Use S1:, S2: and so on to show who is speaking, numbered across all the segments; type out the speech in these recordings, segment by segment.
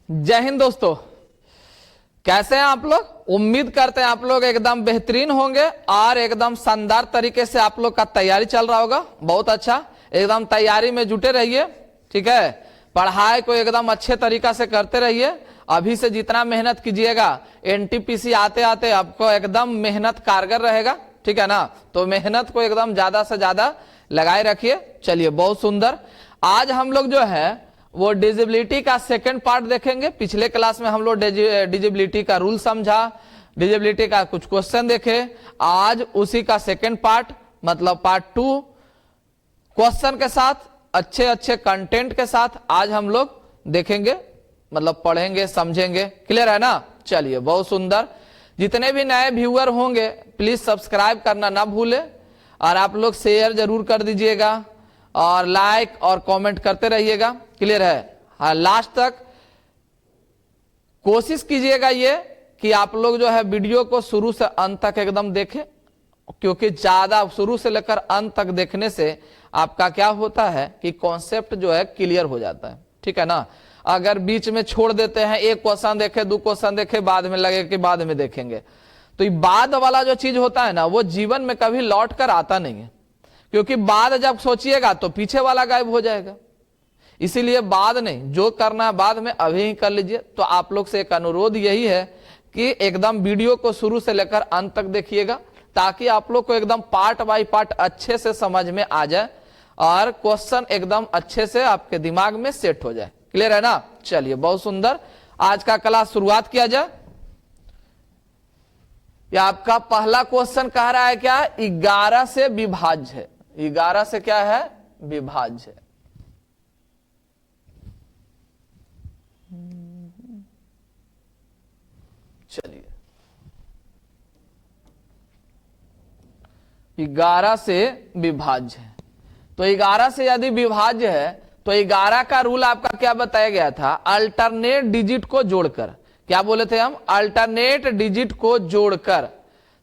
S1: जय हिंद दोस्तों, कैसे हैं आप लोग। उम्मीद करते हैं आप लोग एकदम बेहतरीन होंगे और एकदम शानदार तरीके से आप लोग का तैयारी चल रहा होगा। बहुत अच्छा, एकदम तैयारी में जुटे रहिए, ठीक है। पढ़ाई को एकदम अच्छे तरीका से करते रहिए। अभी से जितना मेहनत कीजिएगा एनटीपीसी आते आते आपको एकदम मेहनत कारगर रहेगा, ठीक है ना। तो मेहनत को एकदम ज्यादा से ज्यादा लगाए रखिए। चलिए, बहुत सुंदर। आज हम लोग जो है वो डिजिबिलिटी का सेकंड पार्ट देखेंगे। पिछले क्लास में हम लोग डिजिबिलिटी का रूल समझा, डिजिबिलिटी का कुछ क्वेश्चन देखे। आज उसी का सेकंड पार्ट मतलब पार्ट 2 क्वेश्चन के साथ, अच्छे अच्छे कंटेंट के साथ आज हम लोग देखेंगे, मतलब पढ़ेंगे, समझेंगे। क्लियर है ना। चलिए, बहुत सुंदर। जितने भी नए व्यूअर होंगे प्लीज सब्सक्राइब करना ना भूले और आप लोग शेयर जरूर कर दीजिएगा और लाइक और कमेंट करते रहिएगा। क्लियर है। हाँ, लास्ट तक कोशिश कीजिएगा ये कि आप लोग जो है वीडियो को शुरू से अंत तक एकदम देखें, क्योंकि ज्यादा शुरू से लेकर अंत तक देखने से आपका क्या होता है कि कॉन्सेप्ट जो है क्लियर हो जाता है, ठीक है ना। अगर बीच में छोड़ देते हैं, एक क्वेश्चन देखे, 2 क्वेश्चन देखे, बाद में लगे कि बाद में देखेंगे, तो ये बाद वाला जो चीज होता है ना वो जीवन में कभी लौट कर आता नहीं है, क्योंकि बाद जब सोचिएगा तो पीछे वाला गायब हो जाएगा। इसीलिए बाद नहीं, जो करना है बाद में अभी ही कर लीजिए। तो आप लोग से एक अनुरोध यही है कि एकदम वीडियो को शुरू से लेकर अंत तक देखिएगा, ताकि आप लोग को एकदम पार्ट बाय पार्ट अच्छे से समझ में आ जाए और क्वेश्चन एकदम अच्छे से आपके दिमाग में सेट हो जाए। क्लियर है ना। चलिए, बहुत सुंदर। आज का क्लास शुरुआत किया जाए। या आपका पहला क्वेश्चन कह रहा है क्या, 11 से विभाज्य है। 11 से क्या है, विभाज्य है। चलिए, 11 से विभाज्य है। तो 11 से यदि विभाज्य है तो 11 का रूल आपका क्या बताया गया था, अल्टरनेट डिजिट को जोड़कर। क्या बोले थे हम, अल्टरनेट डिजिट को जोड़कर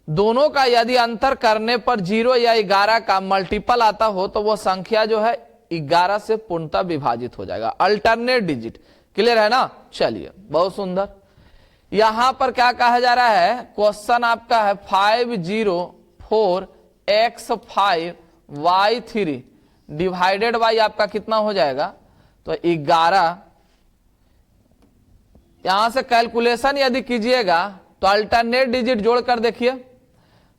S1: दोनों का यदि अंतर करने पर 0 या 11 का मल्टीपल आता हो तो वो संख्या जो है 11 से पूर्णतः विभाजित हो जाएगा, अल्टरनेट डिजिट। क्लियर है ना। चलिए, बहुत सुंदर। यहां पर क्या कहा जा रहा है, क्वेश्चन आपका है 504x5y3 डिवाइडेड बाई आपका कितना हो जाएगा, तो 11। यहां से कैलकुलेशन यदि कीजिएगा तो अल्टरनेट डिजिट जोड़कर देखिए,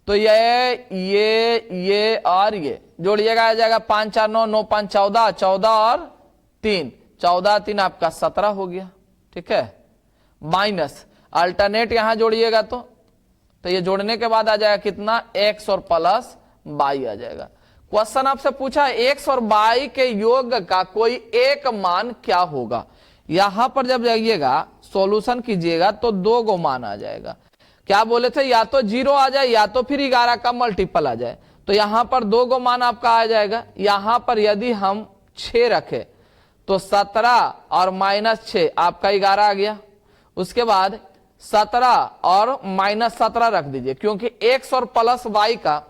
S1: तो ये और ये जोड़िएगा, आ जाएगा 5 4 9 9 5 14, 14 और 3, 14 3 आपका 17 हो गया, ठीक है। माइनस अल्टरनेट यहां जोड़िएगा तो ये जोड़ने के बाद आ जाएगा कितना, x और प्लस y आ जाएगा। क्वेश्चन आपसे पूछा x और y के योग का कोई एक मान क्या होगा। यहां पर जब जाइएगा सॉल्यूशन कीजिएगा तो 2 गो मान आ जाएगा। क्या बोले थे, या तो 0 आ जाए या तो फिर 11 का मल्टीपल आ जाए। तो यहां पर 2 गो मान आपका आ जाएगा। यहां पर यदि हम 6 रखे तो 17 और -6 आपका 11 आ गया। उसके बाद 17 और -17 रख दीजिए, क्योंकि x और प्लस y का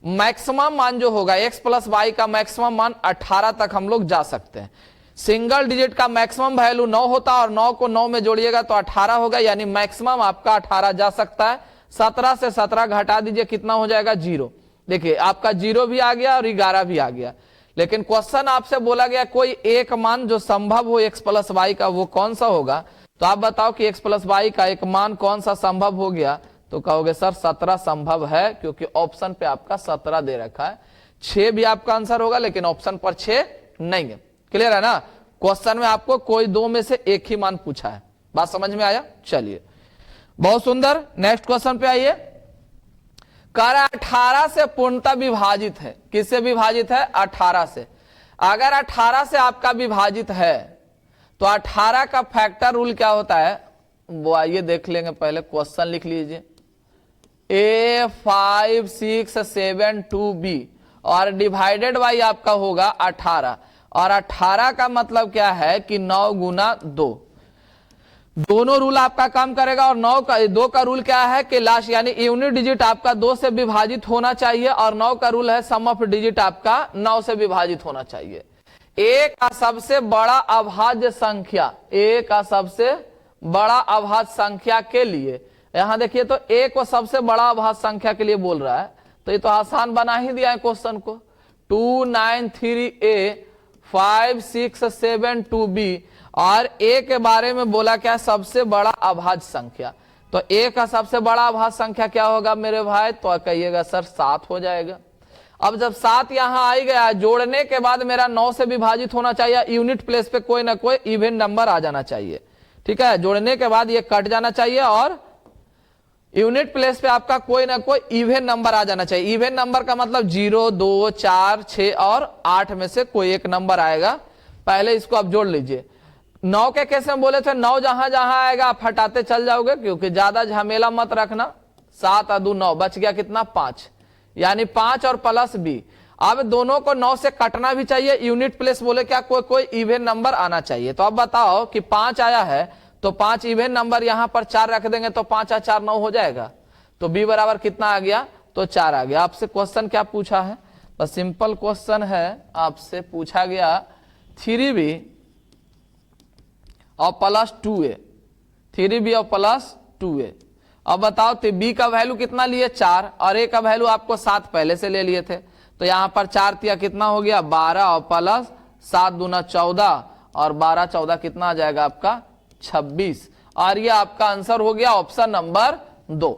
S1: मैक्सिमम मान जो होगा, x प्लस y का मैक्सिमम मान 18 तक हम लोग जा सकते हैं। सिंगल डिजिट का मैक्सिमम वैल्यू 9 होता है और 9 को 9 में जोड़िएगा तो 18 होगा, यानी मैक्सिमम आपका 18 जा सकता है। 17 से 17 घटा दीजिए, कितना हो जाएगा, 0। देखिए, आपका 0 भी आ गया और 11 भी आ गया। लेकिन क्वेश्चन आपसे बोला गया कोई एक मान जो संभव हो x प्लस y का, वो कौन सा होगा। तो आप बताओ कि x प्लस y का एक मान कौन सा संभव हो गया। तो कहोगे सर 17 संभव है, क्योंकि ऑप्शन पे आपका 17 दे रखा है। 6 भी आपका आंसर होगा, लेकिन ऑप्शन पर 6 नहीं है। क्लियर है ना। क्वेश्चन में आपको कोई 2 में से एक ही मान पूछा है। बात समझ में आया। चलिए, बहुत सुंदर। नेक्स्ट क्वेश्चन पे आइए। कह रहा 18 से पूर्णतः विभाजित है। किससे विभाजित है, 18 से। अगर 18 से आपका विभाजित है तो 18 का फैक्टर रूल क्या होता है, वो आइए देख लेंगे। पहले क्वेश्चन लिख लीजिए, A5672B और डिवाइडेड बाई आपका होगा 18। और 18 का मतलब क्या है कि 9 गुना 2। दोनों रूल आपका काम करेगा। और 2 का रूल क्या है कि लास्ट यानी यूनिट डिजिट आपका 2 से विभाजित होना चाहिए, और 9 का रूल है सम ऑफ डिजिट आपका 9 से विभाजित होना चाहिए। ए का सबसे बड़ा अभाज्य संख्या, ए का सबसे बड़ा अभाज्य संख्या के लिए, यहां देखिए तो a को सबसे बड़ा अभाज्य संख्या के लिए बोल रहा है, तो ये तो आसान बना ही दिया है क्वेश्चन को। 293a 5672b और a के बारे में बोला क्या, सबसे बड़ा अभाज्य संख्या। तो a का सबसे बड़ा अभाज्य संख्या क्या होगा मेरे भाई, तो कहिएगा सर 7 हो जाएगा। अब जब 7 यहां आ गया, जोड़ने के बाद मेरा 9 से विभाजित होना चाहिए, यूनिट प्लेस पे कोई ना कोई इवन नंबर आ जाना चाहिए, ठीक है। जोड़ने के बाद ये कट जाना चाहिए और यूनिट प्लेस पे आपका कोई ना कोई इवन नंबर आ जाना चाहिए। इवन नंबर का मतलब 0, 2, 4, 6 और 8 में से कोई एक नंबर आएगा। पहले इसको आप जोड़ लीजिए। 9 के केस में बोले थे 9 जहां जहां आएगा आप हटाते चल जाओगे, क्योंकि ज्यादा झमेला मत रखना। 7 और 2 9, बच गया कितना 5, यानी 5 और प्लस b। अब दोनों को 9 से कटना भी चाहिए, यूनिट प्लेस बोले क्या कोई इवन नंबर आना चाहिए। तो अब बताओ कि 5 आया है तो 5 इवन नंबर यहां पर 4 रख देंगे तो 5 और 4 9 हो जाएगा। तो b बराबर कितना आ गया, तो 4 आ गया। आपसे क्वेश्चन क्या पूछा है, बस सिंपल क्वेश्चन है, आपसे पूछा गया 3b और प्लस 2a, 3b और प्लस 2a। अब बताओ तो b का वैल्यू कितना लिए 4 और a का वैल्यू आपको 7 पहले से ले लिए थे, तो यहां पर 4 तिया कितना हो गया 12 और प्लस 7 दूना 14 और 12 14 कितना आ जाएगा आपका 26, और ये आपका आंसर हो गया ऑप्शन नंबर 2।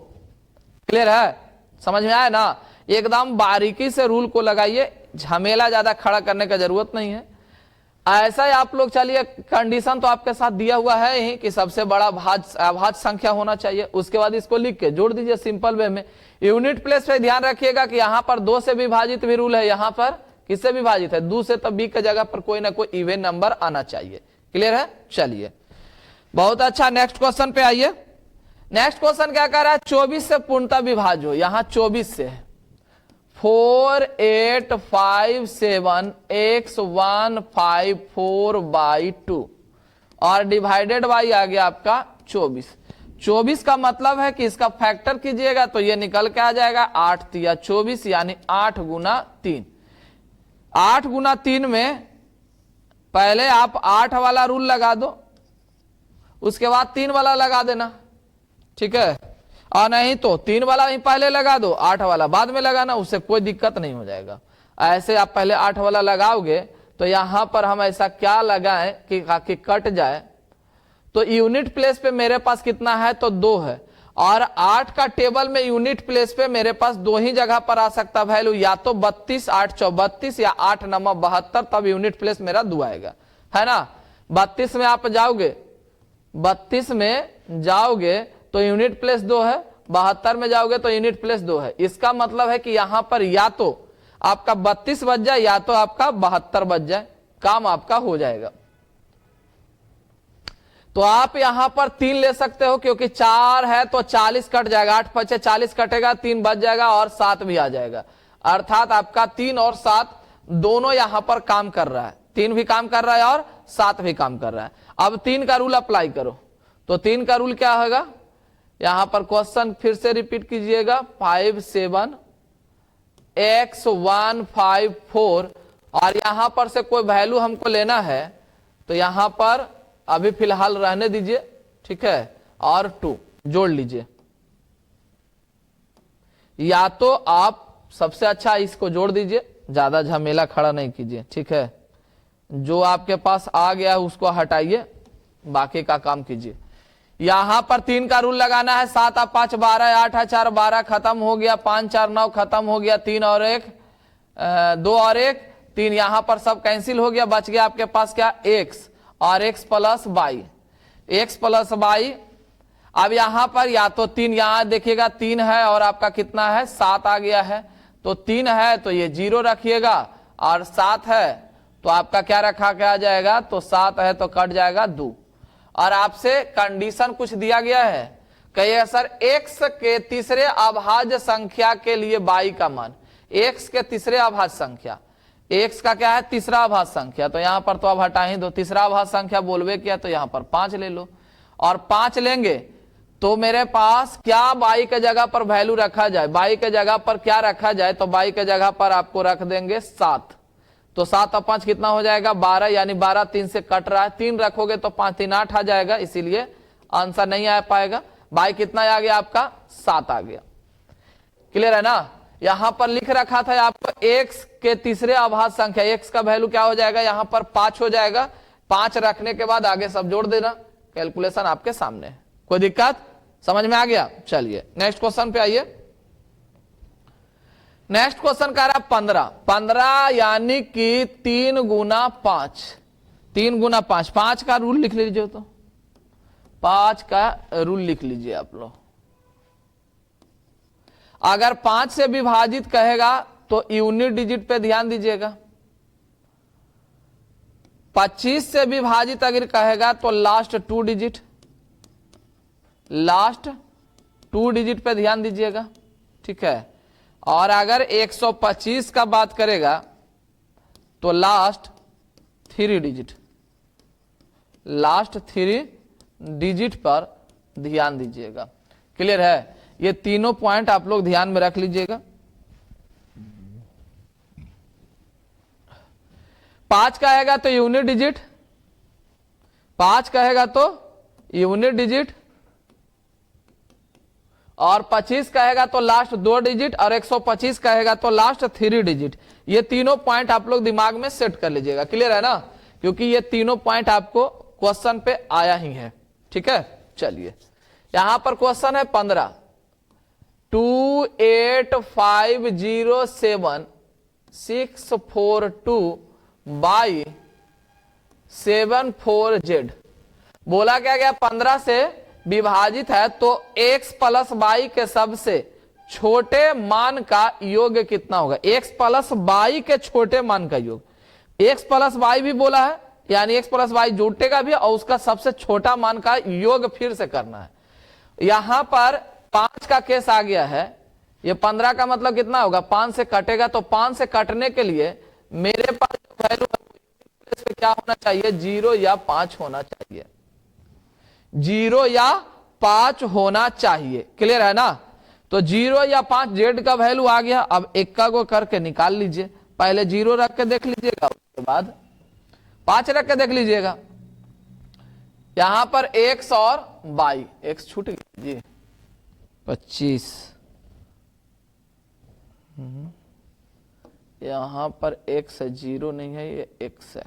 S1: क्लियर है, समझ में आया ना। एकदम बारीकी से रूल को लगाइए, झमेला ज्यादा खड़ा करने का जरूरत नहीं है। ऐसा ही आप लोग चलिए, कंडीशन तो आपके साथ दिया हुआ है ही कि सबसे बड़ा अभाज्य संख्या होना चाहिए। उसके बाद इसको लिख के जोड़ दीजिए सिंपल वे में। यूनिट प्लेस पे ध्यान रखिएगा कि यहाँ पर 2 से विभाजित भी रूल है, यहाँ पर किससे विभाजित है 2 से, तो b की जगह पर कोई ना कोई इवन नंबर आना चाहिए। क्लियर है, चलिए बहुत अच्छा। नेक्स्ट क्वेश्चन पे आइए। नेक्स्ट क्वेश्चन क्या कर रहा है, 24 से पूर्णतः विभाज्य हो। यहाँ 24 से 4857x154/2 और डिवाइडेड बाई आ गया आपका 24। 24 का मतलब है कि इसका फैक्टर कीजिएगा तो ये निकल के आ जाएगा 8 तिया 24, यानी 8 गुना 3। 8 गुना 3 में पहले आप 8 वाला रूल लगा दो, उसके बाद 3 वाला लगा देना, ठीक है। और नहीं तो 3 वाला ही पहले लगा दो, 8 वाला बाद में लगाना, उससे कोई दिक्कत नहीं हो जाएगा। ऐसे आप पहले 8 वाला लगाओगे तो यहां पर हम ऐसा क्या लगाएं कि कट जाए। तो यूनिट प्लेस पे मेरे पास कितना है, तो 2 है, और 8 का टेबल में यूनिट प्लेस पे मेरे पास 2 ही जगह पर आ सकता वैल्यू, या तो 32 8 32 या 8 9 72, तब यूनिट प्लेस मेरा 2 आएगा, है ना। 32 में आप जाओगे, 32 में जाओगे तो यूनिट प्लेस 2 है, 72 में जाओगे तो यूनिट प्लेस 2 है। इसका मतलब है कि यहां पर या तो आपका 32 बच जाए या तो आपका 72 बच जाए, काम आपका हो जाएगा। तो आप यहां पर 3 ले सकते हो, क्योंकि 4 है तो 40 कट जाएगा, 8 5 40 कटेगा, 3 बच जाएगा और 7 भी आ जाएगा। अर्थात आपका 3 और 7 दोनों यहां पर काम कर रहा है, 3 भी काम कर रहा है और 7 भी काम कर रहा है। अब 3 का रूल अप्लाई करो, तो 3 का रूल क्या होगा, यहां पर क्वेश्चन फिर से रिपीट कीजिएगा। 57x154 और यहां पर से कोई वैल्यू हमको लेना है, तो यहां पर अभी फिलहाल रहने दीजिए, ठीक है, और 2 जोड़ लीजिए। या तो आप सबसे अच्छा इसको जोड़ दीजिए, ज्यादा झमेला खड़ा नहीं कीजिए, ठीक है। जो आपके पास आ गया है उसको हटाइए, बाकी का काम कीजिए। यहां पर 3 का रूल लगाना है, 7 और 5 12, 8 और 4 12, खत्म हो गया, 5 4 9 खत्म हो गया, 3 और 1 2 और 1 3, यहां पर सब कैंसिल हो गया, बच गया आपके पास क्या x और x plus y, x plus y। अब यहां पर या तो 3, यहां देखिएगा 3 है और आपका कितना है 7 आ गया है, तो 3 है तो ये 0 रखिएगा, और 7 है तो आपका क्या रखा के आ जाएगा, तो 7 है तो कट जाएगा 2। और आपसे कंडीशन कुछ दिया गया है, कहिए सर x के तीसरे अभाज्य संख्या के लिए y का मान, x के तीसरे अभाज्य संख्या, x का क्या है तीसरा अभाज्य संख्या, तो यहां पर तो अब हटा ही दो, तीसरा अभाज्य संख्या बोलवे किया तो यहां पर 5 ले लो, और 5 लेंगे तो मेरे पास क्या y के जगह पर वैल्यू रखा जाए, y के जगह पर क्या रखा जाए, तो y के जगह पर आपको रख देंगे 7, तो 7 और 5 कितना हो जाएगा 12, यानी 12 3 से कट रहा है, 3 रखोगे तो 5 3 8 आ जाएगा, इसीलिए आंसर नहीं आ पाएगा। बाई कितना आ गया आपका 7 आ गया। क्लियर है ना। यहां पर लिख रखा था आपको x के तीसरे अभाज्य संख्या, x का वैल्यू क्या हो जाएगा यहां पर 5 हो जाएगा। 5 रखने के बाद आगे सब जोड़ देना, कैलकुलेशन आपके सामने है। कोई दिक्कत समझ में आ गया। चलिए नेक्स्ट क्वेश्चन पे आइए। नेक्स्ट क्वेश्चन कह रहा 15 यानी कि 3 गुना 5, 3 गुना 5, 5 का रूल लिख लीजिए। तो 5 का रूल लिख लीजिए आप लोग। अगर 5 से विभाजित कहेगा तो यूनिट डिजिट पे ध्यान दीजिएगा। 25 से विभाजित अगर कहेगा तो लास्ट 2 डिजिट, लास्ट 2 डिजिट पे ध्यान दीजिएगा, ठीक है। और अगर 125 का बात करेगा तो लास्ट 3 डिजिट, लास्ट 3 डिजिट पर ध्यान दीजिएगा। क्लियर है। ये तीनों पॉइंट आप लोग ध्यान में रख लीजिएगा। 5 कहेगा तो यूनिट डिजिट, 5 कहेगा तो यूनिट डिजिट, और 25 कहेगा तो लास्ट 2 डिजिट, और 125 कहेगा तो लास्ट 3 डिजिट। ये तीनों पॉइंट आप लोग दिमाग में सेट कर लीजिएगा। क्लियर है ना, क्योंकि ये तीनों पॉइंट आपको क्वेश्चन पे आया ही है, ठीक है। चलिए यहां पर क्वेश्चन है 15, 28507 बाई 74z। बोला क्या गया 15 से विभाजित है तो x प्लस वाई के सबसे छोटे मान का योग कितना होगा। x प्लस वाई के छोटे मान का योग, x प्लस वाई भी बोला है, यानी x प्लस वाई जुटेगा भी और उसका सबसे छोटा मान का योग फिर से करना है। यहां पर 5 का केस आ गया है। ये 15 का मतलब कितना होगा, 5 से कटेगा, तो 5 से कटने के लिए मेरे पास वैल्यू क्या होना चाहिए, 0 या 5 होना चाहिए, 0 या 5 होना चाहिए। क्लियर है ना। तो 0 या 5 जेड का वैल्यू आ गया। अब इक्का को करके निकाल लीजिए। पहले 0 रख के देख लीजिएगा, उसके बाद 5 रख के देख लीजिएगा। यहां पर x और y, x छूट गया जी 25, यहां पर x है, 0 नहीं है, ये x है।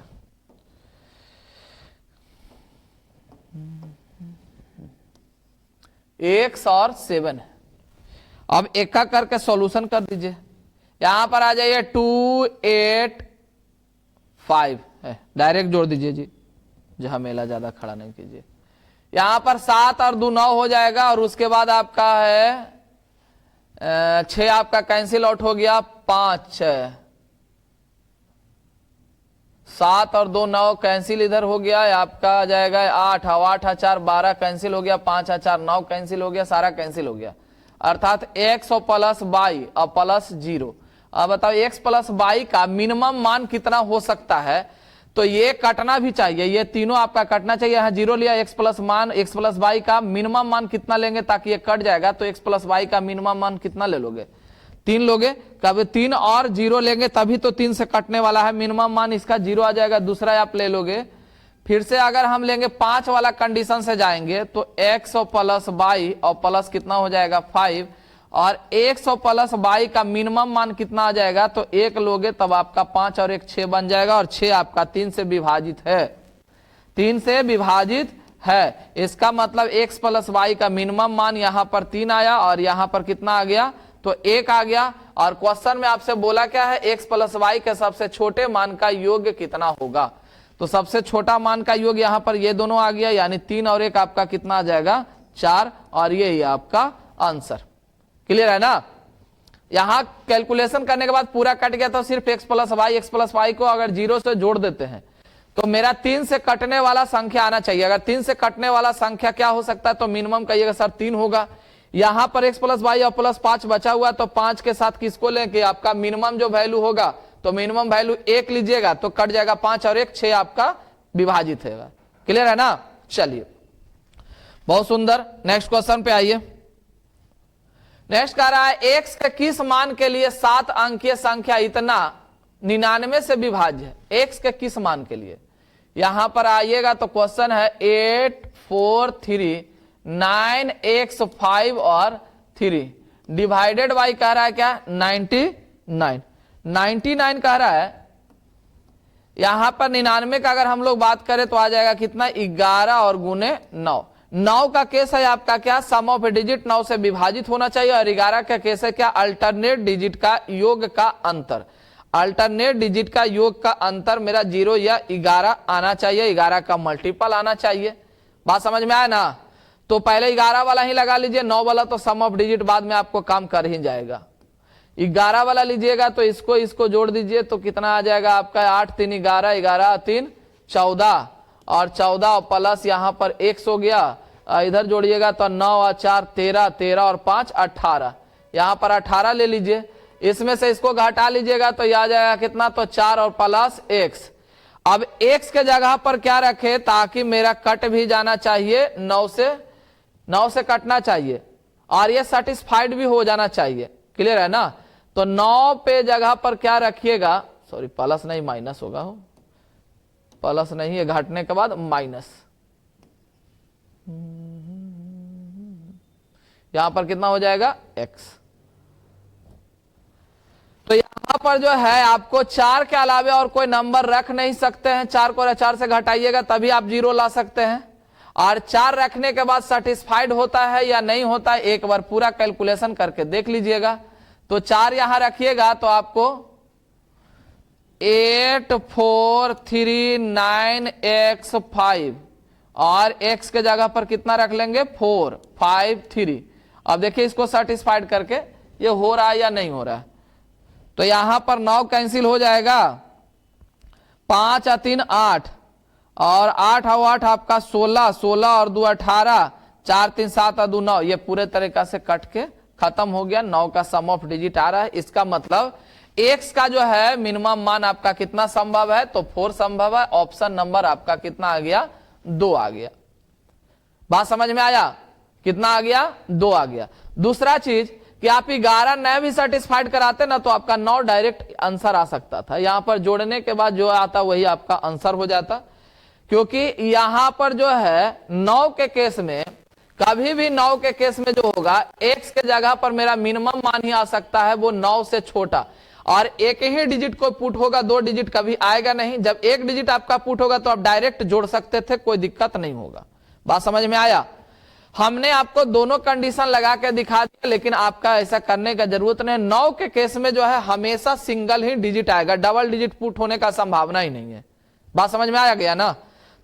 S1: x और 7 है। अब एक का करके सॉल्यूशन कर दीजिए। यहां पर आ जाइए 285 है, डायरेक्ट जोड़ दीजिए जी, जहां मेला ज्यादा खड़ा नहीं कीजिए। यहां पर 7 और 2 9 हो जाएगा, और उसके बाद आपका है 6 आपका कैंसिल आउट हो गया, 5 7 और 2 9 कैंसिल इधर हो गया, आपका आ जाएगा 8 8 4 12 कैंसिल हो गया, 5 4 9 कैंसिल हो गया, सारा कैंसिल हो गया। अर्थात x और प्लस वाई और प्लस 0। अब बताओ x प्लस वाई का मिनिमम मान कितना हो सकता है। तो ये कटना भी चाहिए, ये तीनों आपका कटना चाहिए। यहां 0 लिया, x प्लस वाई का मिनिमम मान कितना लेंगे ताकि ये कट जाएगा। तो x प्लस वाई का मिनिमम मान कितना ले लोगे, 3 लोगे। कभी 3 और 0 लेंगे तभी तो 3 से कटने वाला है, मिनिमम मान इसका 0 आ जाएगा। दूसरा आप ले लोगे। फिर से अगर हम लेंगे 5 वाला कंडीशन से जाएंगे तो x और प्लस वाई और प्लस कितना हो जाएगा 5, और x और प्लस वाई का मिनिमम मान कितना आ जाएगा, तो 1 लोगे तब आपका 5 और 1 6 बन जाएगा, और 6 आपका 3 से विभाजित है, 3 से विभाजित है। इसका मतलब x प्लस वाई का मिनिमम मान यहां पर 3 आया, और यहां पर कितना आ गया, तो 1 आ गया। और क्वेश्चन में आपसे बोला क्या है, x प्लस वाई के सबसे छोटे मान का योग कितना होगा। तो सबसे छोटा मान का योग यहां पर ये दोनों आ गया, यानी 3 और 1 आपका कितना आ जाएगा 4, और ये ही आपका आंसर। क्लियर है ना। यहां कैलकुलेशन करने के बाद पूरा कट गया, तो सिर्फ x प्लस वाई को अगर 0 से जोड़ देते हैं तो मेरा 3 से कटने वाला संख्या आना चाहिए। अगर 3 से कटने वाला संख्या क्या हो सकता है, तो मिनिमम कहिएगा सर 3 होगा। यहां पर x प्लस वाई और प्लस 5 बचा हुआ, तो 5 के साथ किसको लें कि आपका मिनिमम जो वैल्यू होगा, तो मिनिमम वैल्यू 1 लीजिएगा, तो कट जाएगा 5 और 1 6 आपका विभाजित है। क्लियर है ना। चलिए बहुत सुंदर, नेक्स्ट क्वेश्चन पे आइए। नेक्स्ट कह रहा है x के किस मान के लिए 7 अंकीय संख्या इतना 99 से विभाज्य है। x के किस मान के लिए, यहां पर आइएगा तो क्वेश्चन है 843 9x5 और 3 डिवाइडेड बाई कह रहा है क्या 99 कह रहा है। यहां पर 99 का अगर हम लोग बात करें तो आ जाएगा कितना 11 और गुने 9 का केस है आपका क्या सम ऑफ डिजिट 9 से विभाजित होना चाहिए और 11 का केस है क्या अल्टरनेट डिजिट का योग का अंतर। अल्टरनेट डिजिट का योग का अंतर मेरा 0 या 11 आना चाहिए, 11 का मल्टीपल आना चाहिए। बात समझ में आया ना। तो पहले 11 वाला ही लगा लीजिए, 9 वाला तो सम ऑफ डिजिट बाद में आपको काम कर ही जाएगा। 11 वाला लीजिएगा तो इसको जोड़ दीजिए तो कितना आ जाएगा आपका 8 3 11 11 3 14 और 14 प्लस यहाँ पर x हो गया, इधर जोड़िएगा तो 9 और 4 13 13 और 5 18, यहाँ पर 18 ले लीजिए। इसमें से इसको घटा लीजिएगा तो यह आ जाएगा कितना तो 4 और प्लस x। अब x के जगह पर क्या रखे ताकि मेरा कट भी जाना चाहिए, 9 से कटना चाहिए और ये सेटिस्फाइड भी हो जाना चाहिए। क्लियर है ना। तो 9 पे जगह पर क्या रखिएगा, सॉरी प्लस नहीं माइनस होगा, हो प्लस नहीं है, घटने के बाद माइनस। यहां पर कितना हो जाएगा x। तो यहां पर जो है आपको 4 के अलावे और कोई नंबर रख नहीं सकते हैं। 4 को 4 से घटाइएगा तभी आप 0 ला सकते हैं और 4 रखने के बाद सेटिस्फाइड होता है या नहीं होता है एक बार पूरा कैलकुलेशन करके देख लीजिएगा। तो 4 यहां रखिएगा तो आपको 8439x5 और x के जगह पर कितना रख लेंगे 453। अब देखिए इसको सेटिस्फाइड करके ये हो रहा है या नहीं हो रहा है। तो यहां पर 9 कैंसिल हो जाएगा, 5 और 3 8 और 8 और 8 आपका 16 16 और 2 18 4 3 7 और 2 9, ये पूरे तरीका से कट के खत्म हो गया। 9 का सम ऑफ डिजिट आ रहा है। इसका मतलब x का जो है मिनिमम मान आपका कितना संभव है तो 4 संभव है। ऑप्शन नंबर आपका कितना आ गया 2 आ गया। बात समझ में आया, कितना आ गया 2 आ गया। दूसरा चीज कि आप 11 न भी सेटिस्फाइड कराते ना तो आपका 9 डायरेक्ट आंसर आ सकता था। यहां पर जोड़ने के बाद जो आता वही आपका आंसर हो जाता, क्योंकि यहां पर जो है 9 के केस में कभी भी 9 के केस में जो होगा x के जगह पर मेरा मिनिमम मान ही आ सकता है, वो 9 से छोटा, और एक ही डिजिट को पुट होगा, 2 डिजिट कभी आएगा नहीं। जब एक डिजिट आपका पुट होगा तो आप डायरेक्ट जोड़ सकते थे, कोई दिक्कत नहीं होगा। बात समझ में आया। हमने आपको दोनों कंडीशन लगा के दिखा दिया, लेकिन आपका ऐसा करने का जरूरत नहीं। 9 के केस में जो है हमेशा सिंगल ही डिजिट आएगा, डबल डिजिट पुट होने का संभावना ही नहीं है। बात समझ में आ गया ना।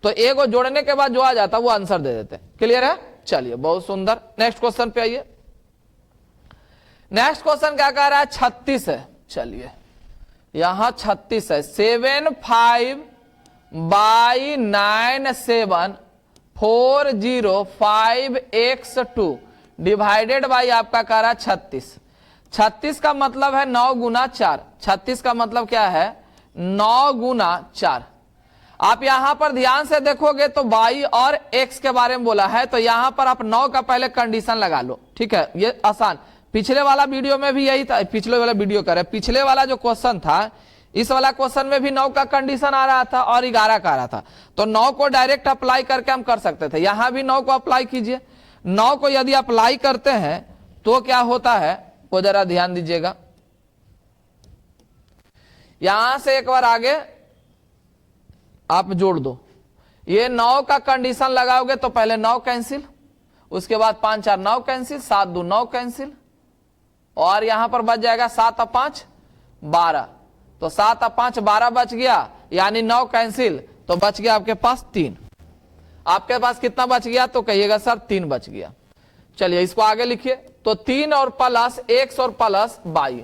S1: तो एक को जोड़ने के बाद जो आ जाता वो आंसर दे देते। क्लियर है। चलिए बहुत सुंदर, नेक्स्ट क्वेश्चन पे आइए। नेक्स्ट क्वेश्चन क्या कह रहा है 36 है। चलिए यहां 36 है, 75/97405x2 डिवाइडेड बाई आपका कह रहा है 36। 36 का मतलब है 9 गुना 4। 36 का मतलब क्या है 9 गुना 4। आप यहां पर ध्यान से देखोगे तो y और x के बारे में बोला है, तो यहां पर आप 9 का पहले कंडीशन लगा लो। ठीक है, ये आसान। पिछले वाला वीडियो में भी यही था, पिछले वाला वीडियो करे, पिछले वाला जो क्वेश्चन था इस वाला क्वेश्चन में भी 9 का कंडीशन आ रहा था और 11 का आ रहा था। तो 9 को डायरेक्ट अप्लाई करके हम कर सकते थे, यहां भी 9 को अप्लाई कीजिए। 9 को यदि अप्लाई करते हैं तो क्या होता है वो जरा ध्यान दीजिएगा। यहां से एक बार आगे आप जोड़ दो, ये 9 का कंडीशन लगाओगे तो पहले 9 कैंसिल, उसके बाद 5 4 9 कैंसिल, 7 2 9 कैंसिल, और यहां पर बच जाएगा 7 और 5 12। तो 7 और 5 12 बच गया, यानी 9 कैंसिल, तो बच गया आपके पास 3। आपके पास कितना बच गया तो कहिएगा सर 3 बच गया। चलिए इसको आगे लिखिए। तो 3 और प्लस x और प्लस y।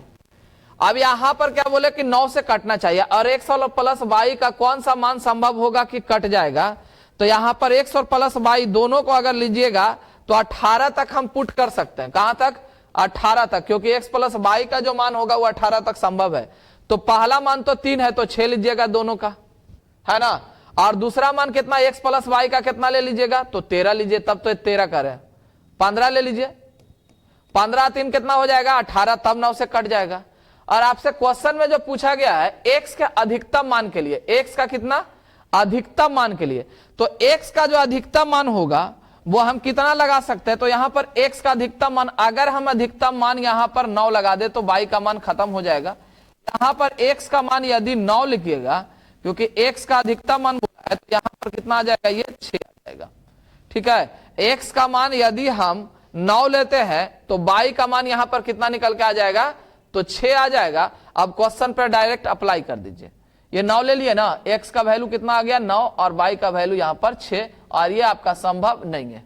S1: अब यहां पर क्या बोले कि 9 से कटना चाहिए, और x और प्लस y का कौन सा मान संभव होगा कि कट जाएगा। तो यहां पर x और प्लस y दोनों को अगर लीजिएगा तो 18 तक हम पुट कर सकते हैं। कहां तक 18 तक, क्योंकि x प्लस y का जो मान होगा वो 18 तक संभव है। तो पहला मान तो 3 है तो 6 लीजिएगा दोनों का, है ना। और दूसरा मान कितना x प्लस y का कितना ले लीजिएगा तो 13 लीजिए, तब तो 13 करें 15 ले लीजिए। 15 3 कितना हो जाएगा 18, तब 9 से कट जाएगा। और आपसे क्वेश्चन में जो पूछा गया है x के अधिकतम मान के लिए, x का कितना अधिकतम मान के लिए, तो x का जो अधिकतम मान होगा वो हम कितना लगा सकते हैं, तो यहां पर x का अधिकतम मान, अगर हम अधिकतम मान यहां पर 9 लगा दे तो y का मान खत्म हो जाएगा। यहां पर x का मान यदि 9 लिखिएगा, क्योंकि x का अधिकतम मान बोला है, तो यहां पर कितना आ जाएगा, ये 6 आ जाएगा। ठीक है, x का मान यदि हम 9 लेते हैं तो y का मान यहां पर कितना निकल के आ जाएगा, तो 6 आ जाएगा। अब क्वेश्चन पर डायरेक्ट अप्लाई कर दीजिए। ये 9 ले लिए ना, x का वैल्यू कितना आ गया 9 और y का वैल्यू यहां पर 6, और ये आपका संभव नहीं है।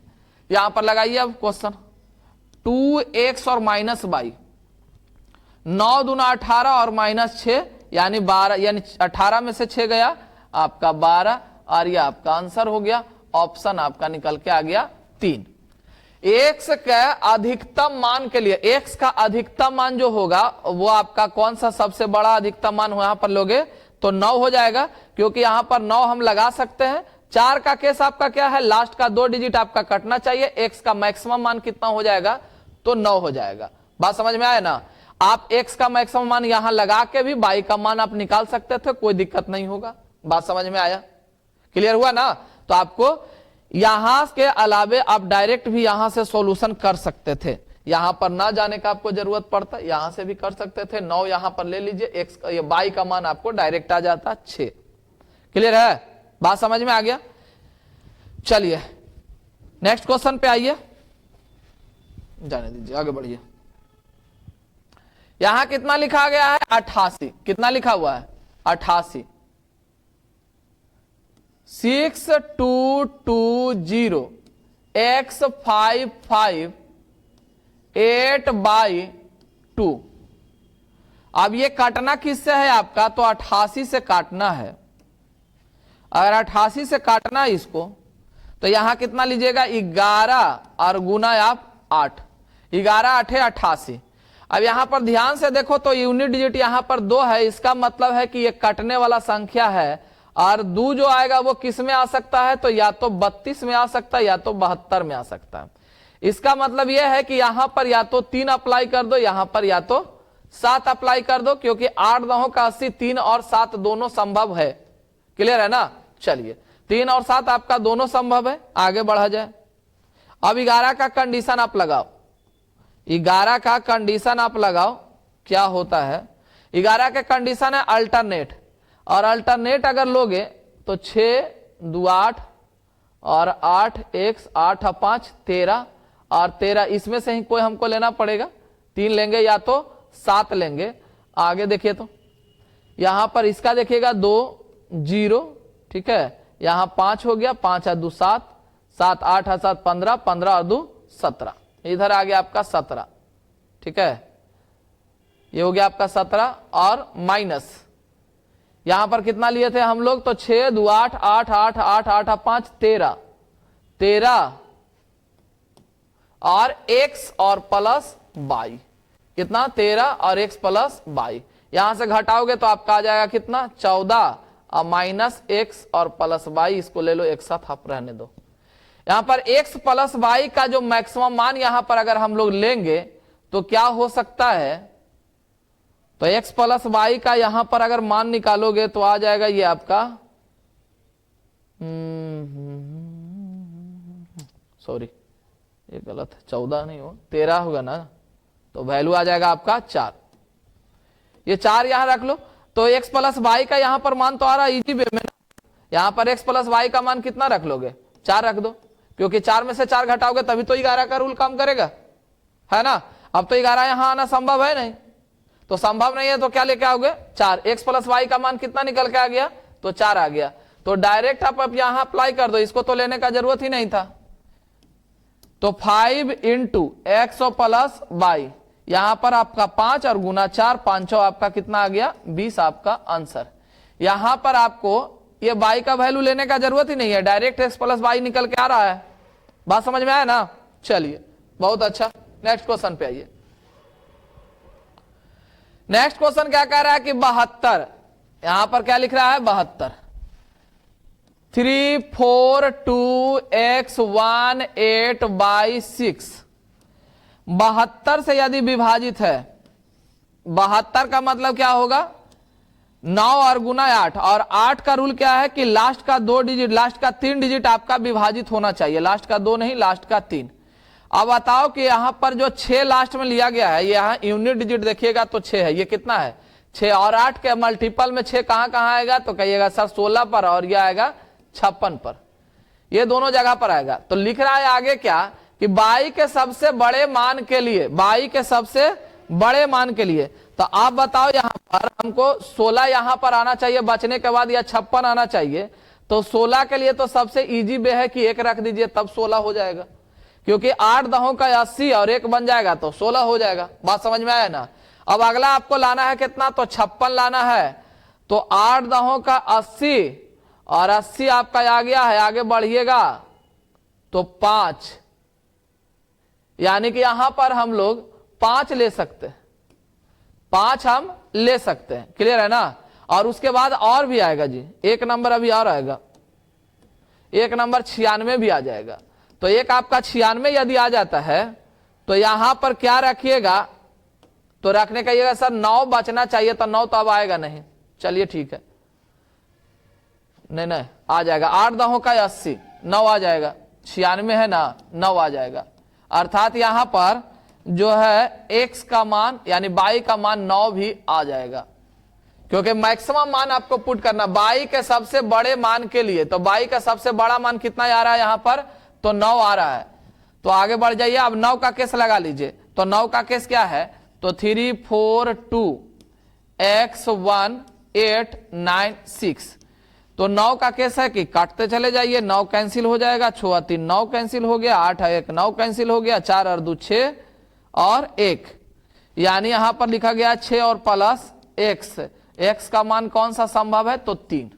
S1: यहां पर लगाइए अब क्वेश्चन, 2x और माइनस y, 9 दूना 18 और माइनस 6 यानी 12, यानी 18 में से 6 गया आपका 12, और ये आपका आंसर हो गया। ऑप्शन आपका निकल के आ गया 3। x का अधिकतम मान के लिए, x का अधिकतम मान जो होगा वो आपका कौन सा सबसे बड़ा अधिकतम मान यहां पर लोगे तो 9 हो जाएगा, क्योंकि यहां पर 9 हम लगा सकते हैं। 4 का केस आपका क्या है, लास्ट का 2 डिजिट आपका कटना चाहिए। x का मैक्सिमम मान कितना हो जाएगा, तो 9 हो जाएगा। बात समझ में आया ना। आप x का मैक्सिमम मान यहां लगा के भी y का मान आप निकाल सकते थे, कोई दिक्कत नहीं होगा। बात समझ में आया, क्लियर हुआ ना। तो आपको यहां के अलावे आप डायरेक्ट भी यहां से सॉल्यूशन कर सकते थे, यहां पर ना जाने का आपको जरूरत पड़ता, यहां से भी कर सकते थे। 9 यहां पर ले लीजिए, x का, ये y का मान आपको डायरेक्ट आ जाता 6। क्लियर है, बात समझ में आ गया। चलिए नेक्स्ट क्वेश्चन पे आइए, जाने दीजिए, आगे बढ़िए। यहां कितना लिखा गया है 88, कितना लिखा हुआ है 88। 6220 x 55 8/2। अब ये काटना किससे है आपका, तो 88 से काटना है। अगर 88 से काटना है इसको, तो यहां कितना लीजिएगा 11 और गुना आप 8, 11 8 88। अब यहां पर ध्यान से देखो तो यूनिट डिजिट यहां पर 2 है, इसका मतलब है कि ये कटने वाला संख्या है, और 2 जो आएगा वो किस में आ सकता है, तो या तो 32 में आ सकता है या तो 72 में आ सकता है। इसका मतलब यह है कि यहां पर या तो 3 अप्लाई कर दो, यहां पर या तो 7 अप्लाई कर दो, क्योंकि 8 9 का 80, 3 और 7 दोनों संभव है। क्लियर है ना। चलिए 3 और 7 आपका दोनों संभव है, आगे बढ़ा जाए। अब 11 का कंडीशन आप लगाओ, 11 का कंडीशन आप लगाओ, क्या होता है। 11 के कंडीशन है अल्टरनेट, और अल्टरनेट अगर लोगे तो 6 2 8 और 8 x 8 5 13, और 13 इसमें से ही कोई हमको लेना पड़ेगा, 3 लेंगे या तो 7 लेंगे। आगे देखिए तो यहां पर इसका देखिएगा 2 0, ठीक है, यहां 5 हो गया, 5 और 2 7, 7 8 और 7 15, 15 और 2 17, इधर आ गया आपका 17। ठीक है, ये हो गया आपका 17, और माइनस यहां पर कितना लिए थे हम लोग, तो 6 2 8 8 8 8 8 5 13, 13 और x और प्लस y, कितना 13 और x प्लस y। यहां से घटाओगे तो आपका आ जाएगा कितना 14 और माइनस x और प्लस y, इसको ले लो एक साथ, आप रहने दो। यहां पर x प्लस y का जो मैक्सिमम मान यहां पर अगर हम लोग लेंगे तो क्या हो सकता है, तो x प्लस y का यहां पर अगर मान निकालोगे तो आ जाएगा ये आपका, सॉरी ये गलत है, 14 नहीं हो 13 होगा ना, तो वैल्यू आ जाएगा आपका 4। ये 4 यहां रख लो, तो x प्लस y का यहां पर मान तो आ रहा है इजी वे में ना। यहां पर x प्लस y का मान कितना रख लोगे, 4 रख दो, क्योंकि 4 में से 4 घटाओगे तभी तो 11 का रूल काम करेगा, है ना। अब तो 11 यहां आना संभव है नहीं, तो संभव नहीं है तो क्या लेके आओगे 4। x प्लस y का मान कितना निकल के आ गया, तो 4 आ गया। तो डायरेक्ट आप यहां अप्लाई कर दो, इसको तो लेने का जरूरत ही नहीं था। तो 5 इंटू एक्स प्लस y, यहां पर आपका 5 और गुना 4, 5 आपका कितना आ गया 20, आपका आंसर। यहां पर आपको ये y का वैल्यू लेने का जरूरत ही नहीं है, डायरेक्ट x प्लस y निकल के आ रहा है। बात समझ में आया ना। चलिए बहुत अच्छा, नेक्स्ट क्वेश्चन पे आइए। नेक्स्ट क्वेश्चन क्या कह रहा है कि 72, यहां पर क्या लिख रहा है 72, 342x18/6 72 से यदि विभाजित है, 72 का मतलब क्या होगा 9 और गुना 8, और 8 का रूल क्या है कि लास्ट का 2 डिजिट, लास्ट का 3 डिजिट आपका विभाजित होना चाहिए, लास्ट का 2 नहीं, लास्ट का 3। अब बताओ कि यहां पर जो 6 लास्ट में लिया गया है, यहां यूनिट डिजिट देखिएगा तो 6 है, ये कितना है 6, और 8 के मल्टीपल में 6 कहां कहां आएगा, तो कहिएगा सर 16 पर, और यह आएगा 56 पर, ये दोनों जगह पर आएगा। तो लिख रहा है आगे क्या कि बाई के सबसे बड़े मान के लिए, बाई के सबसे बड़े मान के लिए, तो आप बताओ यहां पर हमको 16 यहां पर आना चाहिए बचने के बाद, या 56 आना चाहिए। तो 16 के लिए तो सबसे इजी वे है कि 1 रख दीजिए, तब 16 हो जाएगा, क्योंकि 8 दहों का 80 और 1 बन जाएगा तो 16 हो जाएगा। बात समझ में आया ना। अब अगला आपको लाना है कितना, तो 56 लाना है। तो 8 दहों का 80 और 80 आपका आ गया है, आगे बढ़िएगा तो 5, यानी कि यहां पर हम लोग 5 ले सकते हैं, 5 हम ले सकते हैं, क्लियर है ना। और उसके बाद और भी आएगा जी, एक नंबर अभी और आएगा, एक नंबर 96 भी आ जाएगा। तो एक आपका 96 यदि आ जाता है तो यहां पर क्या रखिएगा, तो रखने का सर 9 बचना चाहिए, तो 9 तो अब आएगा नहीं, चलिए ठीक है, नहीं आ जाएगा, 8 दहों का 80, 9 आ जाएगा, 96 है ना, 9 आ जाएगा। अर्थात यहां पर जो है x का मान यानी बाई का मान 9 भी आ जाएगा, क्योंकि मैक्सिमम मान आपको पुट करना बाई के सबसे बड़े मान के लिए। तो बाई का सबसे बड़ा मान कितना आ रहा है यहां पर, तो 9 आ रहा है। तो आगे बढ़ जाइए, अब 9 का केस लगा लीजिए। तो 9 का केस क्या है, तो 3 4 2 x 1 8 9 6। तो 9 का केस है कि काटते चले जाइए, 9 कैंसिल हो जाएगा, 6 3 9 कैंसिल हो गया, 8 1 9 कैंसिल हो गया, 4 और 2 6 और 1, यानी यहां पर लिखा गया 6 और प्लस x। x का मान कौन सा संभव है, तो 3।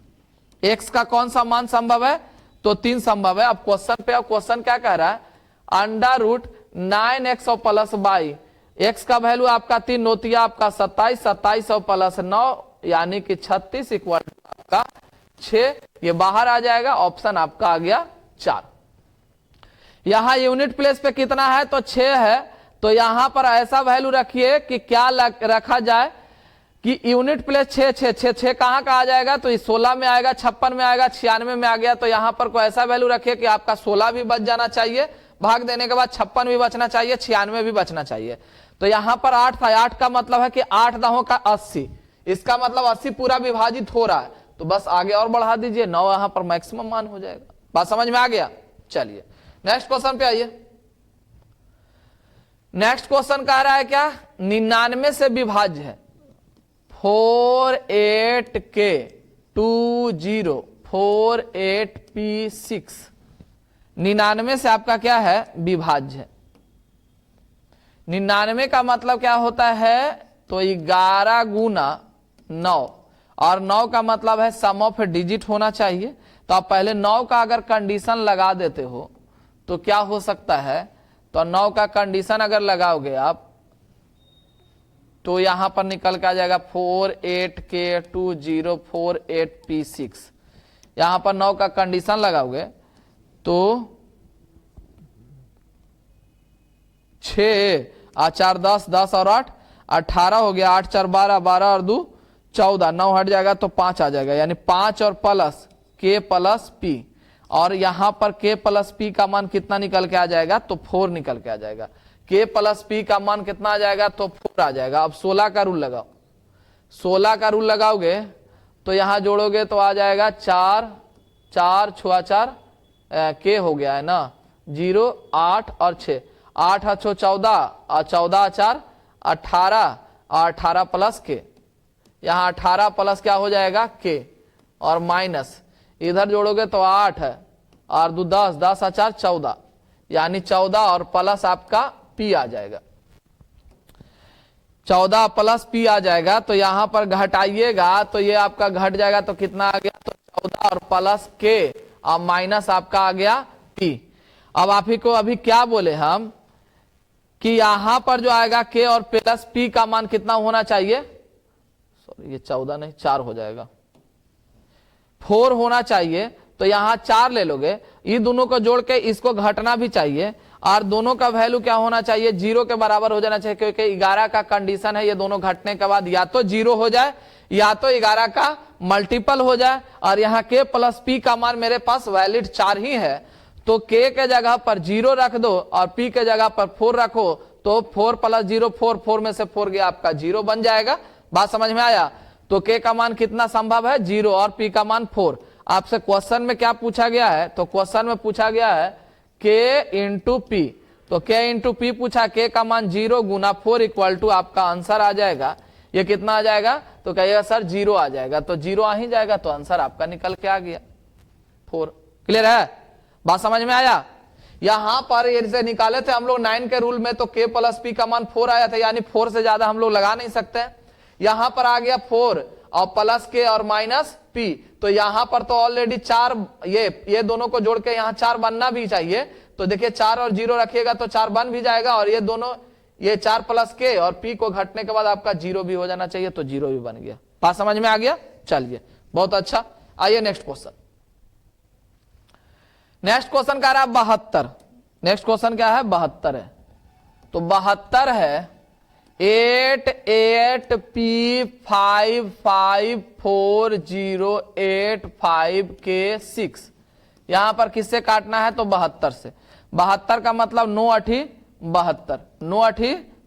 S1: x का कौन सा मान संभव है, तो 3 संभव है। अब क्वेश्चन पे, अब क्वेश्चन क्या कह रहा है, √9x और प्लस बाई, x का वैल्यू आपका 3, नोतिया आपका 27, 27 और प्लस 9 यानी कि 36 इक्वल आपका 6, ये बाहर आ जाएगा, ऑप्शन आपका आ गया 4। यहां यूनिट प्लेस पे कितना है, तो 6 है। तो यहां पर ऐसा वैल्यू रखिए कि क्या रखा जाए कि यूनिट प्लेस 6 6 6 6 कहां का आ जाएगा, तो ये 16 में आएगा, 56 में आएगा, 96 में आ गया। तो यहां पर कोई ऐसा वैल्यू रखिए कि आपका 16 भी बच जाना चाहिए, भाग देने के बाद 56 भी बचना चाहिए, 96 भी बचना चाहिए। तो यहां पर 8 था, 8 का मतलब है कि 8 दहों का 80, इसका मतलब 80 पूरा विभाजित हो रहा है, तो बस आगे और बढ़ा दीजिए, 9 यहां पर मैक्सिमम मान हो जाएगा। बात समझ में आ गया। चलिए नेक्स्ट क्वेश्चन पे आइए। नेक्स्ट क्वेश्चन कह रहा है क्या, 99 से विभाज्य है 48K 2048P6, 99 से आपका क्या है, विभाज्य है। 99 का मतलब क्या होता है, तो 11 गुना 9, और 9 का मतलब है सम ऑफ डिजिट होना चाहिए। तो आप पहले 9 का अगर कंडीशन लगा देते हो तो क्या हो सकता है, तो 9 का कंडीशन अगर लगाओगे आप तो यहां पर निकल के आ जाएगा 48K 2048P6। यहां पर 9 का कंडीशन लगाओगे तो 6 और 4 10, 10 और 8 18 हो गया, 8 4 12, 12 और 2 14, 9 हट जाएगा तो 5 आ जाएगा, यानी 5 और प्लस K प्लस P, और यहां पर K प्लस P का मान कितना निकल के आ जाएगा, तो 4 निकल के आ जाएगा। K प्लस P का मान कितना आ जाएगा, तो 4 आ जाएगा। अब 16 का रूल लगाओ, 16 का रूल लगाओगे तो यहां जोड़ोगे तो आ जाएगा 4 4 6 4 K हो गया है ना, 0 8 और 6, 8 और 6 14 और 14 4 18 और 18 प्लस K, यहाँ 18 प्लस क्या हो जाएगा K, और माइनस इधर जोड़ोगे तो 8 है और 2 10, 10 और 4 14, यानी 14 और प्लस आपका P आ जाएगा, 14 प्लस P आ जाएगा। तो यहां पर घटाइएगा तो ये आपका घट जाएगा, तो कितना आ गया, तो 14 और प्लस K और माइनस आपका आ गया P। अब आप ही को अभी क्या बोले हम कि यहां पर जो आएगा K और प्लस P का मान कितना होना चाहिए, सॉरी ये 14 नहीं 4 हो जाएगा, 4 होना चाहिए। तो यहां 4 ले लोगे, ये दोनों को जोड़ के इसको घटना भी चाहिए, और दोनों का वैल्यू क्या होना चाहिए, 0 के बराबर हो जाना चाहिए, क्योंकि 11 का कंडीशन है ये दोनों घटने के बाद या तो 0 हो जाए या तो 11 का मल्टीपल हो जाए। और यहाँ k प्लस p का मान मेरे पास वैलिड 4 ही है, तो k के जगह पर 0 रख दो और p के जगह पर 4 रखो, तो 4 प्लस 0 4, 4 में से 4 गया आपका 0 बन जाएगा। बात समझ में आया। तो k का मान कितना संभव है, 0, और p का मान 4। आपसे क्वेश्चन में क्या पूछा गया है, तो क्वेश्चन में पूछा गया है k इंटू पी, तो k इंटू पी पूछा, k का मान 0 गुना 4 इक्वल टू आपका आंसर आ जाएगा, ये कितना आ जाएगा, तो कहिएगा सर 0 आ जाएगा, तो 0 आ ही जाएगा, तो आंसर आपका निकल के आ गया 4। क्लियर है, बात समझ में आया। यहां पर ये से निकाले थे हम लोग 9 के रूल में, तो k प्लस पी का मान 4 आया था, यानी 4 से ज्यादा हम लोग लगा नहीं सकते। यहां पर आ गया 4 और प्लस के और माइनस p, तो यहां पर तो ऑलरेडी 4, ये दोनों को जोड़ के यहां 4 बनना भी चाहिए, तो देखिए 4 और 0 रखिएगा तो 4 बन भी जाएगा, और ये दोनों ये 4 प्लस के और p को घटने के बाद आपका 0 भी हो जाना चाहिए, तो 0 भी बन गया। बात समझ में आ गया, चलिए बहुत अच्छा। आइए नेक्स्ट क्वेश्चन। नेक्स्ट क्वेश्चन कह रहा है 72। नेक्स्ट क्वेश्चन क्या है, 72 है, तो 72 है 8 8 p 5 5 4 0 8 5 k 6। यहां पर किससे काटना है, तो 72 से। 72 का मतलब 9 8 72, 9 8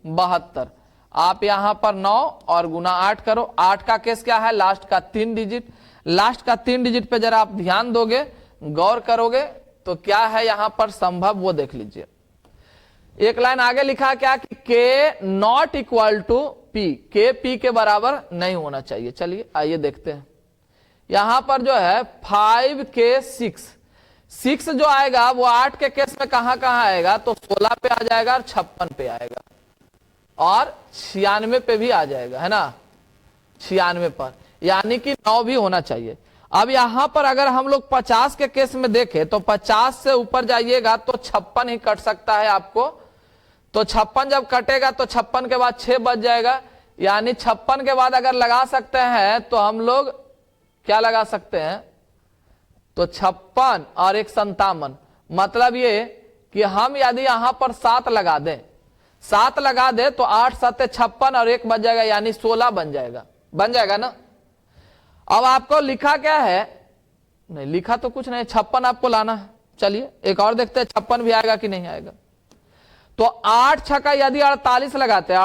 S1: 72। आप यहां पर 9 और गुना 8 करो। 8 का केस क्या है, लास्ट का 3 डिजिट। लास्ट का 3 डिजिट पे जरा आप ध्यान दोगे, गौर करोगे, तो क्या है यहां पर संभव वो देख लीजिए। एक लाइन आगे लिखा क्या कि k not equal to p, k p के बराबर नहीं होना चाहिए। चलिए आइए देखते हैं। यहां पर जो है 5k 6 जो आएगा वो 8 के केस में कहां आएगा, तो 16 पे आ जाएगा और 56 पे आएगा और 96 पे भी आ जाएगा, है ना, 96 पर, यानी कि 9 भी होना चाहिए। अब यहां पर अगर हम लोग 50 के केस में देखें, तो 50 से ऊपर जाइएगा तो 56 ही कट सकता है आपको, तो 56 जब कटेगा तो 56 के बाद 6 बच जाएगा, यानी 56 के बाद अगर लगा सकते हैं तो हम लोग क्या लगा सकते हैं, तो 56 और 1 57, मतलब ये कि हम यदि यहां पर 7 लगा दें, 7 लगा दे तो 8 7 56 और 1 बच जाएगा, यानी 16 बन जाएगा ना। अब आपको लिखा क्या है, नहीं लिखा तो कुछ नहीं, 56 आपको लाना है। चलिए एक और देखते हैं 56 भी आएगा कि नहीं आएगा। तो 8 छक्का यदि 48 लगाते हैं,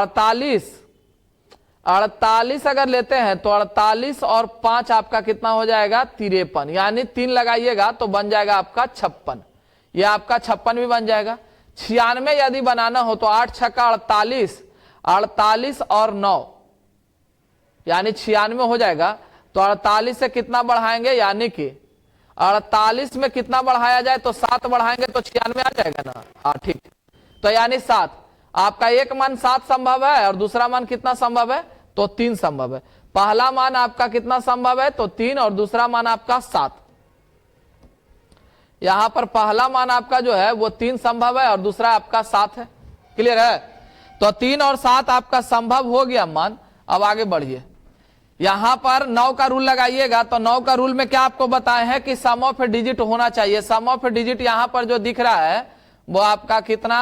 S1: 48 अगर लेते हैं तो 48 और 5 आपका कितना हो जाएगा, 53, यानी 3 लगाइएगा तो बन जाएगा आपका 56, ये आपका 56 भी बन जाएगा। 96 यदि बनाना हो तो 8 छक्का 48 और 9 यानी 96 हो जाएगा। तो 48 से कितना बढ़ाएंगे, यानी कि 48 में कितना बढ़ाया जाए, तो 7 बढ़ाएंगे तो 96 आ जाएगा ना। हाँ ठीक, तो यानी 7, आपका एक मान 7 संभव है और दूसरा मान कितना संभव है, तो 3 संभव है। पहला मान आपका कितना संभव है, तो 3, और दूसरा मान आपका 7। यहां पर पहला मान आपका जो है वो 3 संभव है और दूसरा आपका 7 है। क्लियर है, तो 3 और 7 आपका संभव हो गया मान। अब आगे बढ़िए, यहां पर 9 का रूल लगाइएगा, तो 9 का रूल में क्या आपको बताए हैं कि सम ऑफ डिजिट होना चाहिए। सम ऑफ डिजिट यहां पर जो दिख रहा है वो आपका कितना,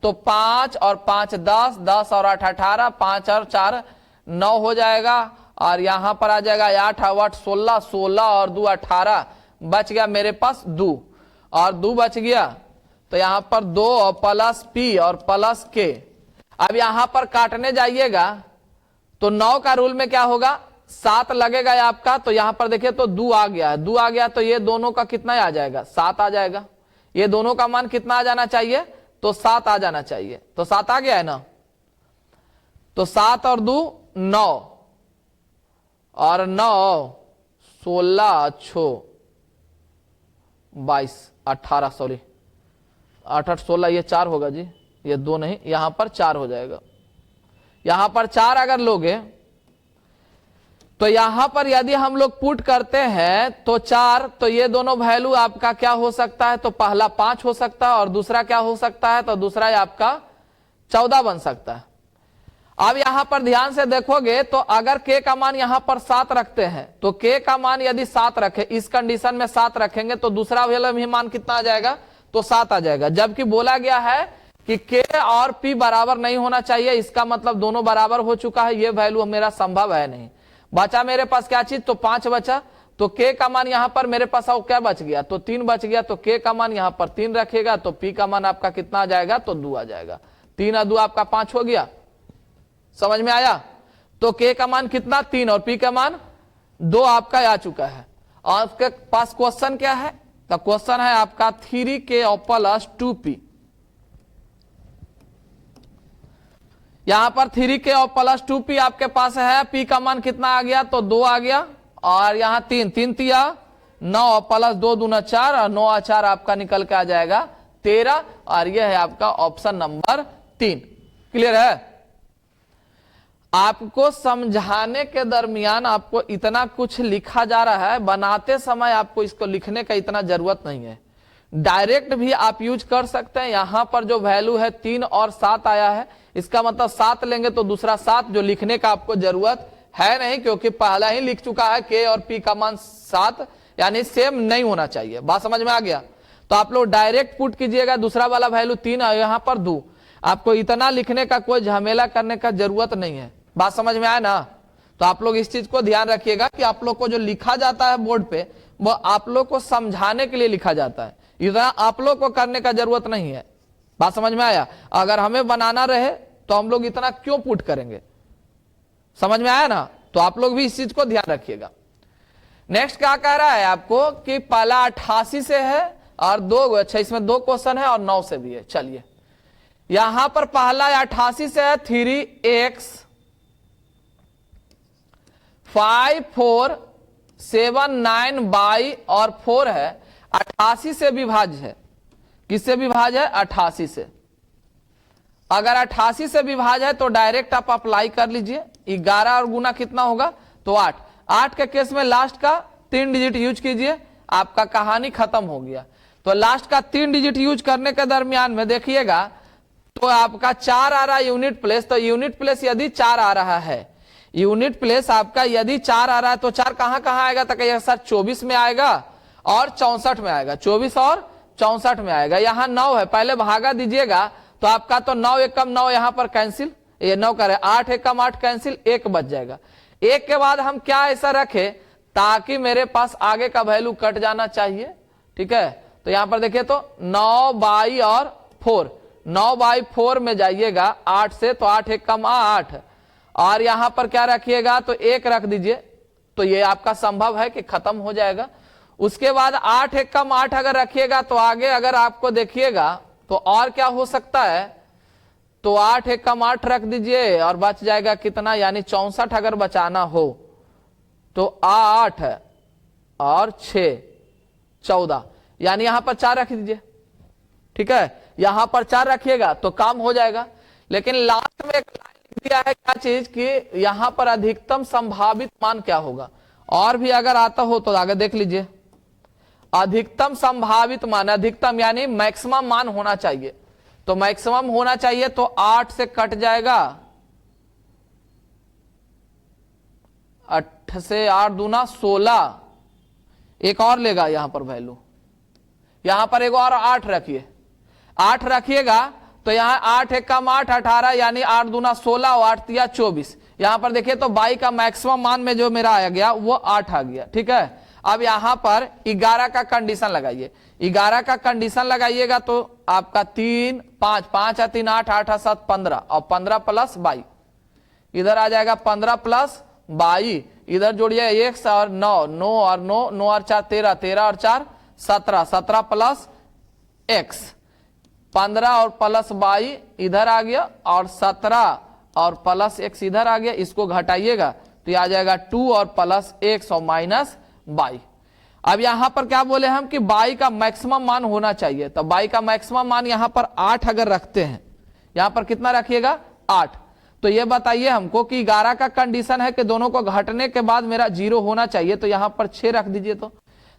S1: तो 5 और 5 10, 10 और 8 18, 5 और 4 9 हो जाएगा, और यहां पर आ जाएगा 8 और 8 16, 16 और 2 18, बच गया मेरे पास 2 और 2 बच गया, तो यहां पर 2 और प्लस पी और प्लस के। अब यहां पर काटने जाइएगा तो 9 का रूल में क्या होगा, 7 लगेगा आपका, तो यहां पर देखिए तो 2 आ गया है, 2 आ गया तो ये दोनों का कितना आ जाएगा, 7 आ जाएगा। ये दोनों का मान कितना आ जाना चाहिए, तो 7 आ जाना चाहिए, तो 7 आ गया है ना। तो 7 और 2 9 और 9 16 6 22 18, सॉरी 8 8 16, ये 4 होगा जी, ये 2 नहीं, यहां पर 4 हो जाएगा। यहां पर 4 अगर लोगे तो यहां पर यदि हम लोग पुट करते हैं तो 4, तो ये दोनों वैल्यू आपका क्या हो सकता है, तो पहला 5 हो सकता है और दूसरा क्या हो सकता है, तो दूसरा आपका 14 बन सकता है। अब यहां पर ध्यान से देखोगे तो अगर k का मान यहां पर 7 रखते हैं, तो k का मान यदि 7 रखे, इस कंडीशन में 7 रखेंगे तो दूसरा वाला भी मान कितना आ जाएगा, तो 7 आ जाएगा। जबकि बोला गया है कि के और पी बराबर नहीं होना चाहिए, इसका मतलब दोनों बराबर हो चुका है, ये वैल्यू मेरा संभव है नहीं। बचा मेरे पास क्या चीज, तो 5 बचा। तो के का मान यहां पर मेरे पास आओ क्या बच गया, तो 3 बच गया। तो के का मान यहां पर 3 रखेगा, तो पी का मान आपका कितना आ जाएगा, तो 2 आ जाएगा। 3 और 2 आपका 5 हो गया। समझ में आया? तो के का मान कितना, 3, और पी का मान 2 आपका आ चुका है। और आपके पास क्वेश्चन क्या है, तो क्वेश्चन है आपका 3k प्लस 2p। यहां पर 3k प्लस 2p आपके पास है। p का मान कितना आ गया, तो 2 आ गया। और यहां 3 3 तिया 9 प्लस 2 दूना 4, और 9 और 4 आपका निकल के आ जाएगा 13। और यह है आपका ऑप्शन नंबर 3। क्लियर है? आपको समझाने के दरमियान आपको इतना कुछ लिखा जा रहा है, बनाते समय आपको इसको लिखने का इतना जरूरत नहीं है। डायरेक्ट भी आप यूज कर सकते हैं। यहां पर जो वैल्यू है 3 और 7 आया है, इसका मतलब 7 लेंगे तो दूसरा 7, जो लिखने का आपको जरूरत है नहीं, क्योंकि पहला ही लिख चुका है के और पी का मान 7, यानी सेम नहीं होना चाहिए। बात समझ में आ गया? तो आप लोग डायरेक्ट पुट कीजिएगा, दूसरा वाला वैल्यू 3 और यहां पर 2। आपको इतना लिखने का कोई झमेला करने का जरूरत नहीं है। बात समझ में आया ना? तो आप लोग इस चीज को ध्यान रखिएगा कि आप लोग को जो लिखा जाता है बोर्ड पे, वो आप लोग को समझाने के लिए लिखा जाता है, इतना आप लोग को करने का जरूरत नहीं है। बात समझ में आया? अगर हमें बनाना रहे तो हम लोग इतना क्यों पुट करेंगे? समझ में आया ना? तो आप लोग भी इस चीज को ध्यान रखिएगा। नेक्स्ट क्या कह रहा है आपको कि पहला 88 से है और 2, अच्छा इसमें 2 क्वेश्चन है और 9 से भी है। चलिए यहां पर पहला 88 से है 3x 5 4 7 9 बाई और 4 है, 88 से विभाज्य है। किससे विभाज्य है? 88 से। अगर 88 से विभाज्य है तो डायरेक्ट आप अप्लाई कर लीजिए। 11 और गुना कितना होगा, तो 8। 8 के केस में लास्ट का 3 डिजिट यूज कीजिए, आपका कहानी खत्म हो गया। तो लास्ट का 3 डिजिट यूज करने के दरमियान में देखिएगा तो आपका 4 आ रहा है यूनिट प्लेस। तो यूनिट प्लेस यदि 4 आ रहा है, यूनिट प्लेस आपका यदि 4 आ रहा है तो 4 कहां कहां आएगा, तो कहिएगा सर 24 में आएगा और 64 में आएगा। 24 और 64 में आएगा। यहां 9 है, पहले भागा दीजिएगा तो आपका तो 9 एकम 9 यहां पर कैंसिल, ये 9 करे 8 एकम 8 कैंसिल, 1 बच जाएगा। 1 के बाद हम क्या ऐसा रखे ताकि मेरे पास आगे का वैल्यू कट जाना चाहिए। ठीक है, तो यहां पर देखिए तो 9 बाई और 4, 9 बाई 4 में जाइएगा 8 से, तो 8 एकम 8, और यहां पर क्या रखिएगा, तो 1 रख दीजिए। तो ये आपका संभव है कि खत्म हो जाएगा। उसके बाद 8 एकम 8 अगर रखिएगा तो आगे अगर आपको देखिएगा तो और क्या हो सकता है, तो 8 एकम 8 रख दीजिए और बच जाएगा कितना, यानी 64 अगर बचाना हो तो 8 और 6 14, यानी यहां पर 4 रख दीजिए। ठीक है, यहां पर 4 रखिएगा तो काम हो जाएगा। लेकिन लास्ट में एक लाइन लिख दिया है क्या चीज कि यहां पर अधिकतम संभावित मान क्या होगा, और भी अगर आता हो तो आगे देख लीजिए। अधिकतम संभावित मान, अधिकतम यानी मैक्सिमम मान होना चाहिए। तो मैक्सिमम होना चाहिए तो 8 से कट जाएगा, 8 से 8 दूना 16, एक और लेगा यहां पर वैल्यू, यहां पर एक और 8 रखिए, 8 रखिएगा तो यहां 8 एकम 8 18, यानी 8 दूना 16 और 8 तिया 24। यहां पर देखिए तो बाई का मैक्सिमम मान में जो मेरा आ गया वो 8 आ गया। ठीक है, अब यहां पर 11 का कंडीशन लगाइए। 11 का कंडीशन लगाइएगा तो आपका 3 5 5 3 8 8 7 15 और 15 प्लस 22, इधर आ जाएगा 15 प्लस 22, इधर जोड़िए 1 और 9 9 और 9 9 और 4 13 13 और 4 17 17 प्लस x, 15 और प्लस 22 इधर आ गया और 17 और प्लस x इधर आ गया। इसको घटाइएगा तो आ जाएगा 2 और प्लस x और माइनस 22। अब यहां पर क्या बोले हम कि 22 का मैक्सिमम मान होना चाहिए। तो 22 का मैक्सिमम मान यहां पर 8 अगर रखते हैं, यहां पर कितना रखिएगा 8। तो ये बताइए हमको कि 11 का कंडीशन है कि दोनों को घटने के बाद मेरा 0 होना चाहिए, तो यहां पर 6 रख दीजिए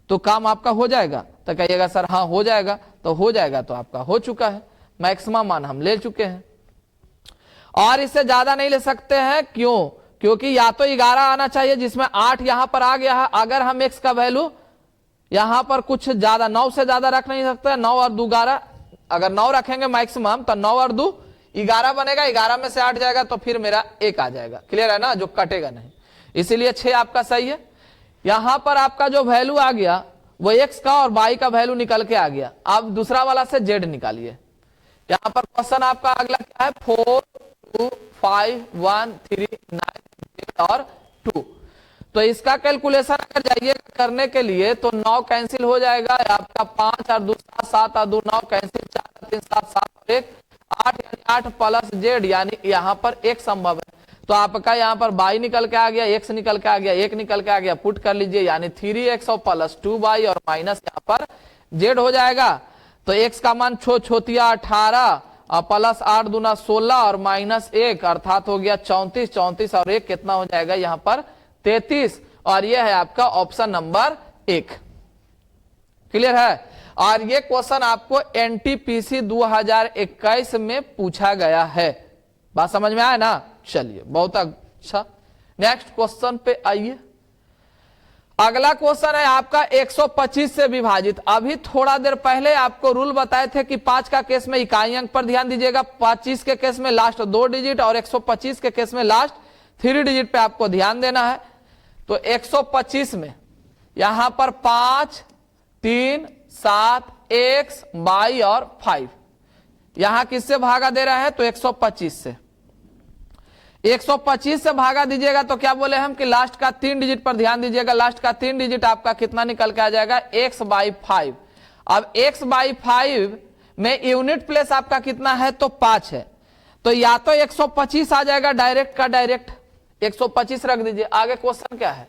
S1: तो काम आपका हो जाएगा। तो कहिएगा सर हाँ हो जाएगा, तो हो जाएगा, तो आपका हो चुका है, मैक्सिमम मान हम ले चुके हैं। और इससे ज्यादा नहीं ले सकते हैं, क्यों? क्योंकि या तो 11 आना चाहिए जिसमें 8 यहां पर आ गया है। अगर हम x का वैल्यू यहां पर कुछ ज्यादा 9 से ज्यादा रख नहीं सकते, 9 और 2 11, अगर 9 रखेंगे मैक्सिमम तो 9 और 2 11 बनेगा, 11 में से 8 जाएगा तो फिर मेरा 1 आ जाएगा। क्लियर है ना, जो कटेगा नहीं, इसीलिए 6 आपका सही है। यहां पर आपका जो वैल्यू आ गया वो x का और y का वैल्यू निकल के आ गया। अब दूसरा वाला से z निकालिए। यहां पर क्वेश्चन आपका अगला क्या है, 4 2 5 1 3 9 और 2। तो इसका कैलकुलेशन अगर जाइएगा करने के लिए तो 9 कैंसिल हो जाएगा, आपका 5 और 2 7 और 2 9 कैंसिल, 4 3 7 7 और 1 8, यानी 8 प्लस जेड, यानी यहाँ पर एक संभव है। तो आपका यहाँ पर y निकल के आ गया, x निकल के आ गया, 1 निकल के आ गया, पुट कर लीजिए, यानी 3x और प्लस 2y और माइनस यहाँ पर z हो जाएगा। तो x का मान छोतिया 18 और प्लस 8 दूना 16 और माइनस 1 अर्थात हो गया 34, 34 और 1 कितना हो जाएगा यहाँ पर 33, और यह है आपका ऑप्शन नंबर 1। क्लियर है। और ये क्वेश्चन आपको एनटीपीसी 2021 में पूछा गया है। बात समझ में आया ना, चलिए बहुत अच्छा। नेक्स्ट क्वेश्चन पे आइए। अगला क्वेश्चन है आपका 125 से विभाजित। अभी थोड़ा देर पहले आपको रूल बताए थे कि 5 का केस में इकाई अंक पर ध्यान दीजिएगा, 25 के केस में लास्ट 2 डिजिट और 125 के केस में लास्ट 3 डिजिट पे आपको ध्यान देना है। तो 125 में यहां पर 5 3 7 x y और 5, यहां किससे भागा दे रहा है, तो 125 से। 125 से भागा दीजिएगा तो क्या बोले हम कि लास्ट का 3 डिजिट पर ध्यान दीजिएगा, लास्ट का 3 डिजिट आपका कितना निकल के आ जाएगा, x बाई 5। अब x बाई 5 में यूनिट प्लेस आपका कितना है, तो 5 है। तो या तो 125 आ जाएगा डायरेक्ट का डायरेक्ट, 125 रख दीजिए। आगे क्वेश्चन क्या है,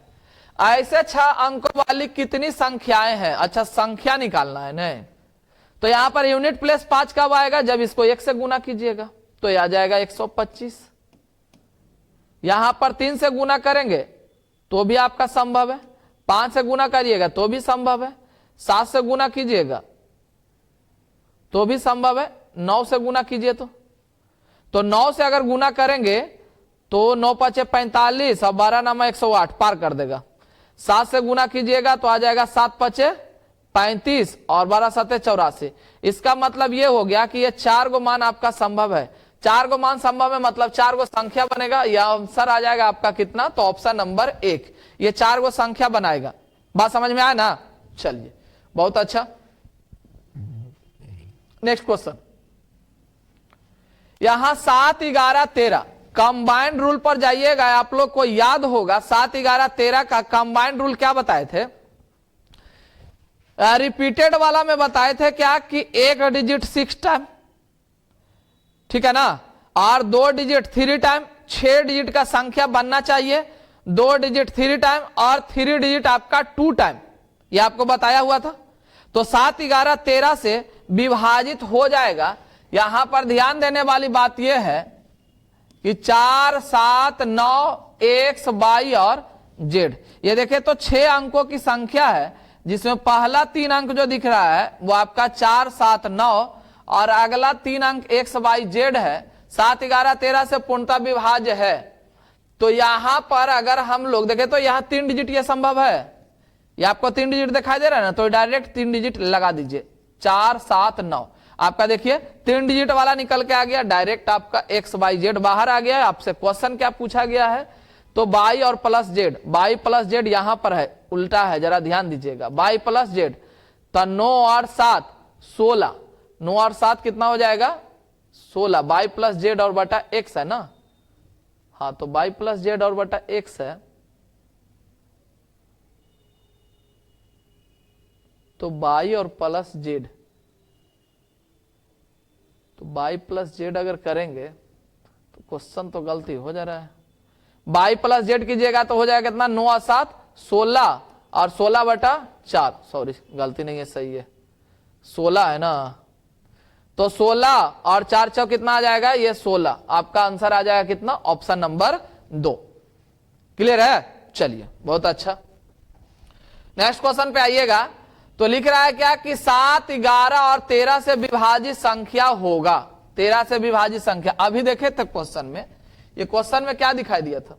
S1: ऐसे 6 अंकों वाली कितनी संख्याएं हैं। अच्छा, संख्या निकालना है नहीं, तो यहां पर यूनिट प्लेस 5 कब आएगा, जब इसको 1 से गुना कीजिएगा तो यह आ जाएगा 125। यहां पर 3 से गुना करेंगे तो भी आपका संभव है, 5 से गुना करिएगा तो भी संभव है, 7 से गुना कीजिएगा तो भी संभव है, 9 से गुना कीजिए तो 9 से अगर गुना करेंगे तो 9 5 45 और 12 नामा 108 पार कर देगा। 7 से गुना कीजिएगा तो आ जाएगा 7 5 35 और 12 7 84। इसका मतलब ये हो गया कि ये 4 गो मान आपका संभव है। 4 गो मान संभव है मतलब 4 गो संख्या बनेगा, या आंसर आ जाएगा आपका कितना, तो ऑप्शन नंबर 1, ये 4 गो संख्या बनाएगा। बात समझ में आया ना, चलिए बहुत अच्छा। नेक्स्ट क्वेश्चन, यहां 7 11 13 कंबाइंड रूल पर जाइएगा। आप लोग को याद होगा 7 11 13 का कंबाइंड रूल क्या बताए थे, रिपीटेड वाला में बताए थे क्या कि 1 डिजिट 6 टाइम, ठीक है ना, और 2 डिजिट 3 टाइम, 6 डिजिट का संख्या बनना चाहिए, 2 डिजिट 3 टाइम और 3 डिजिट आपका 2 टाइम, ये आपको बताया हुआ था। तो 7 11 13 से विभाजित हो जाएगा। यहां पर ध्यान देने वाली बात यह है कि 4 7 9 x y और z, ये देखें तो 6 अंकों की संख्या है, जिसमें पहला 3 अंक जो दिख रहा है वो आपका 4 7 9 और अगला 3 अंक x y z है। 7 11 13 से पूर्णतः विभाज्य है। तो यहां पर अगर हम लोग देखें तो यहां 3 डिजिट ये संभव है, ये आपको 3 डिजिट दिखाई दे रहा है ना, तो डायरेक्ट 3 डिजिट लगा दीजिए, 4 7 9 आपका देखिए 3 डिजिट वाला निकल के आ गया, डायरेक्ट आपका x y z बाहर आ गया है। आपसे क्वेश्चन क्या पूछा गया है, तो y और plus z, y plus z यहां पर है, उल्टा है, जरा ध्यान दीजिएगा, y प्लस z, तो 9 और 7 16, 9 और 7 कितना हो जाएगा 16, y प्लस z और बटा x है ना, हाँ तो y प्लस z और बटा x है, तो y और प्लस z, तो y प्लस z अगर करेंगे तो क्वेश्चन तो गलती हो जा रहा है। y प्लस z कीजिएगा तो हो जाएगा कितना, 9 और 7 16 और 16 बटा 4, सॉरी गलती नहीं है, सही है 16 है ना, तो 16 और 4 6 कितना आ जाएगा, ये 16, आपका आंसर आ जाएगा कितना, ऑप्शन नंबर 2। क्लियर है, चलिए बहुत अच्छा। नेक्स्ट क्वेश्चन पे आइएगा। तो लिख रहा है क्या कि 7 11 और 13 से विभाजित संख्या होगा, 13 से विभाजित संख्या। अभी देखे थे क्वेश्चन में, ये क्वेश्चन में क्या दिखाई दिया था,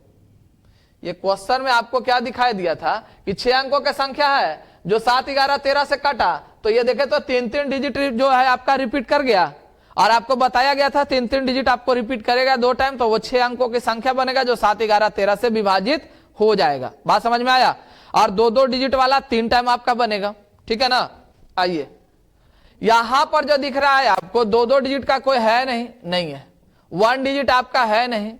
S1: ये क्वेश्चन में आपको क्या दिखाई दिया था कि 6 अंकों की संख्या है, जो 7, 11, 13 से कटा तो ये देखे तो 3-3 डिजिट जो है आपका रिपीट कर गया, और आपको बताया गया था 3-3 डिजिट आपको रिपीट करेगा 2 टाइम तो वो 6 अंकों की संख्या बनेगा जो 7, 11, 13 से विभाजित हो जाएगा। बात समझ में आया? और 2-2 डिजिट वाला 3 टाइम आपका बनेगा, ठीक है ना। आइए यहां पर जो दिख रहा है आपको 2-2 डिजिट का कोई है नहीं है, 1 डिजिट आपका है नहीं।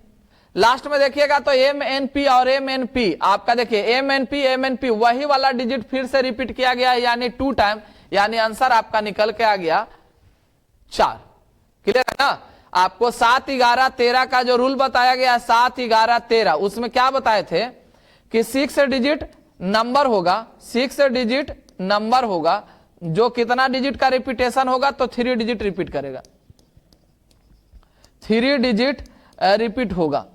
S1: लास्ट में देखिएगा तो MNP और MNP आपका देखिए MNP वही वाला डिजिट फिर से रिपीट किया गया है, यानी 2 टाइम, यानी आंसर आपका निकल के आ गया 4। क्लियर है ना। आपको 7, 11, 13 का जो रूल बताया गया 7, 11, 13 उसमें क्या बताए थे कि 6 डिजिट नंबर होगा, 6 डिजिट नंबर होगा, जो कितना डिजिट का रिपीटेशन होगा तो 3 डिजिट रिपीट करेगा, 3 डिजिट रिपीट होगा,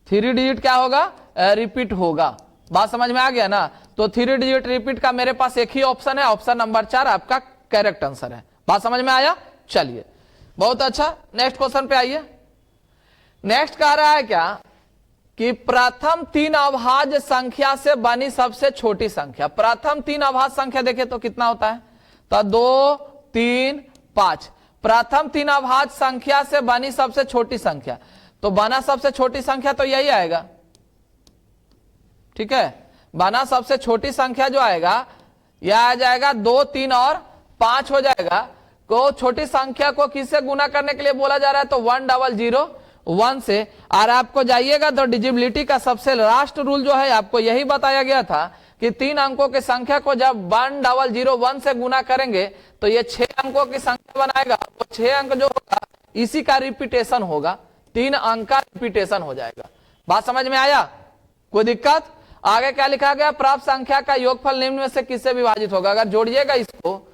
S1: 3 डिजिट क्या होगा? रिपीट होगा। बात समझ में आ गया ना। तो 3 डिजिट रिपीट का मेरे पास एक ही ऑप्शन है, ऑप्शन नंबर 4 आपका करेक्ट आंसर है। बात समझ में आया? चलिए बहुत अच्छा, नेक्स्ट क्वेश्चन पे आइए। नेक्स्ट कह रहा है क्या कि प्रथम 3 अभाज्य संख्या से बनी सबसे छोटी संख्या। प्रथम 3 अभाज्य संख्या देखे तो कितना होता है? तो 2, 3, 5। प्रथम 3 अभाज्य संख्या से बनी सबसे छोटी संख्या, तो बना सबसे छोटी संख्या तो यही आएगा, ठीक है। बना सबसे छोटी संख्या जो आएगा यह आ जाएगा 2, 3 और 5 हो जाएगा। को छोटी संख्या को किससे गुना करने के लिए बोला जा रहा है? तो 1001 से। और आपको जाइएगा तो डिजिबिलिटी का सबसे लास्ट रूल जो है आपको यही बताया गया था कि 3 अंकों की संख्या को जब 1001 से गुना करेंगे तो ये 6 अंकों की संख्या बनाएगा। वो 6 अंक जो होगा इसी का रिपीटेशन होगा, 3 अंक का रिपीटेशन हो जाएगा। बात समझ में आया? कोई दिक्कत? आगे क्या लिखा गया? प्राप्त संख्या का योगफल निम्न में से किससे विभाजित होगा। अगर जोड़िएगा इसको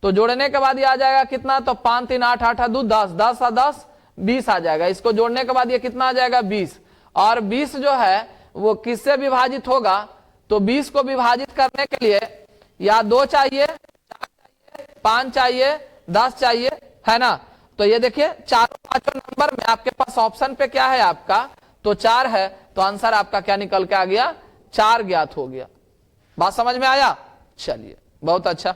S1: तो जोड़ने के बाद ये आ जाएगा कितना? तो 5, 3, 8, 8, 2, 10, 10 और 10 20 आ जाएगा। इसको जोड़ने के बाद ये कितना आ जाएगा? 20। और 20 जो है वो किससे विभाजित होगा? तो 20 को विभाजित करने के लिए या 2 चाहिए, 4 चाहिए, 5 चाहिए, 10 चाहिए, है ना। तो ये देखिए चारों पांचों नंबर में आपके पास ऑप्शन पे क्या है आपका? तो 4 है। तो आंसर आपका क्या निकल के आ गया? 4 ज्ञात हो गया। बात समझ में आया? चलिए बहुत अच्छा।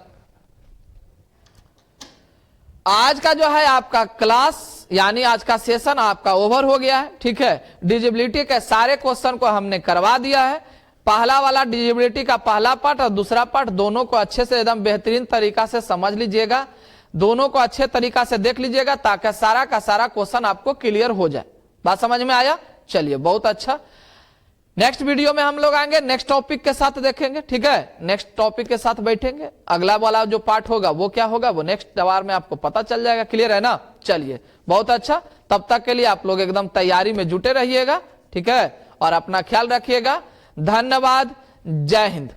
S1: आज का जो है आपका क्लास यानी आज का सेशन आपका ओवर हो गया है, ठीक है। डिजिबिलिटी के सारे क्वेश्चन को हमने करवा दिया है। पहला वाला डिजिबिलिटी का पहला पार्ट और दूसरा पार्ट दोनों को अच्छे से एकदम बेहतरीन तरीका से समझ लीजिएगा, दोनों को अच्छे तरीका से देख लीजिएगा ताकि सारा का सारा क्वेश्चन आपको क्लियर हो जाए। बात समझ में आया? चलिए बहुत अच्छा। नेक्स्ट वीडियो में हम लोग आएंगे, नेक्स्ट टॉपिक के साथ देखेंगे, ठीक है। नेक्स्ट टॉपिक के साथ बैठेंगे, अगला वाला जो पार्ट होगा वो क्या होगा वो नेक्स्ट बार में आपको पता चल जाएगा। क्लियर है ना? चलिए बहुत अच्छा। तब तक के लिए आप लोग एकदम तैयारी में जुटे रहिएगा, ठीक है, और अपना ख्याल रखिएगा। धन्यवाद। जय हिंद।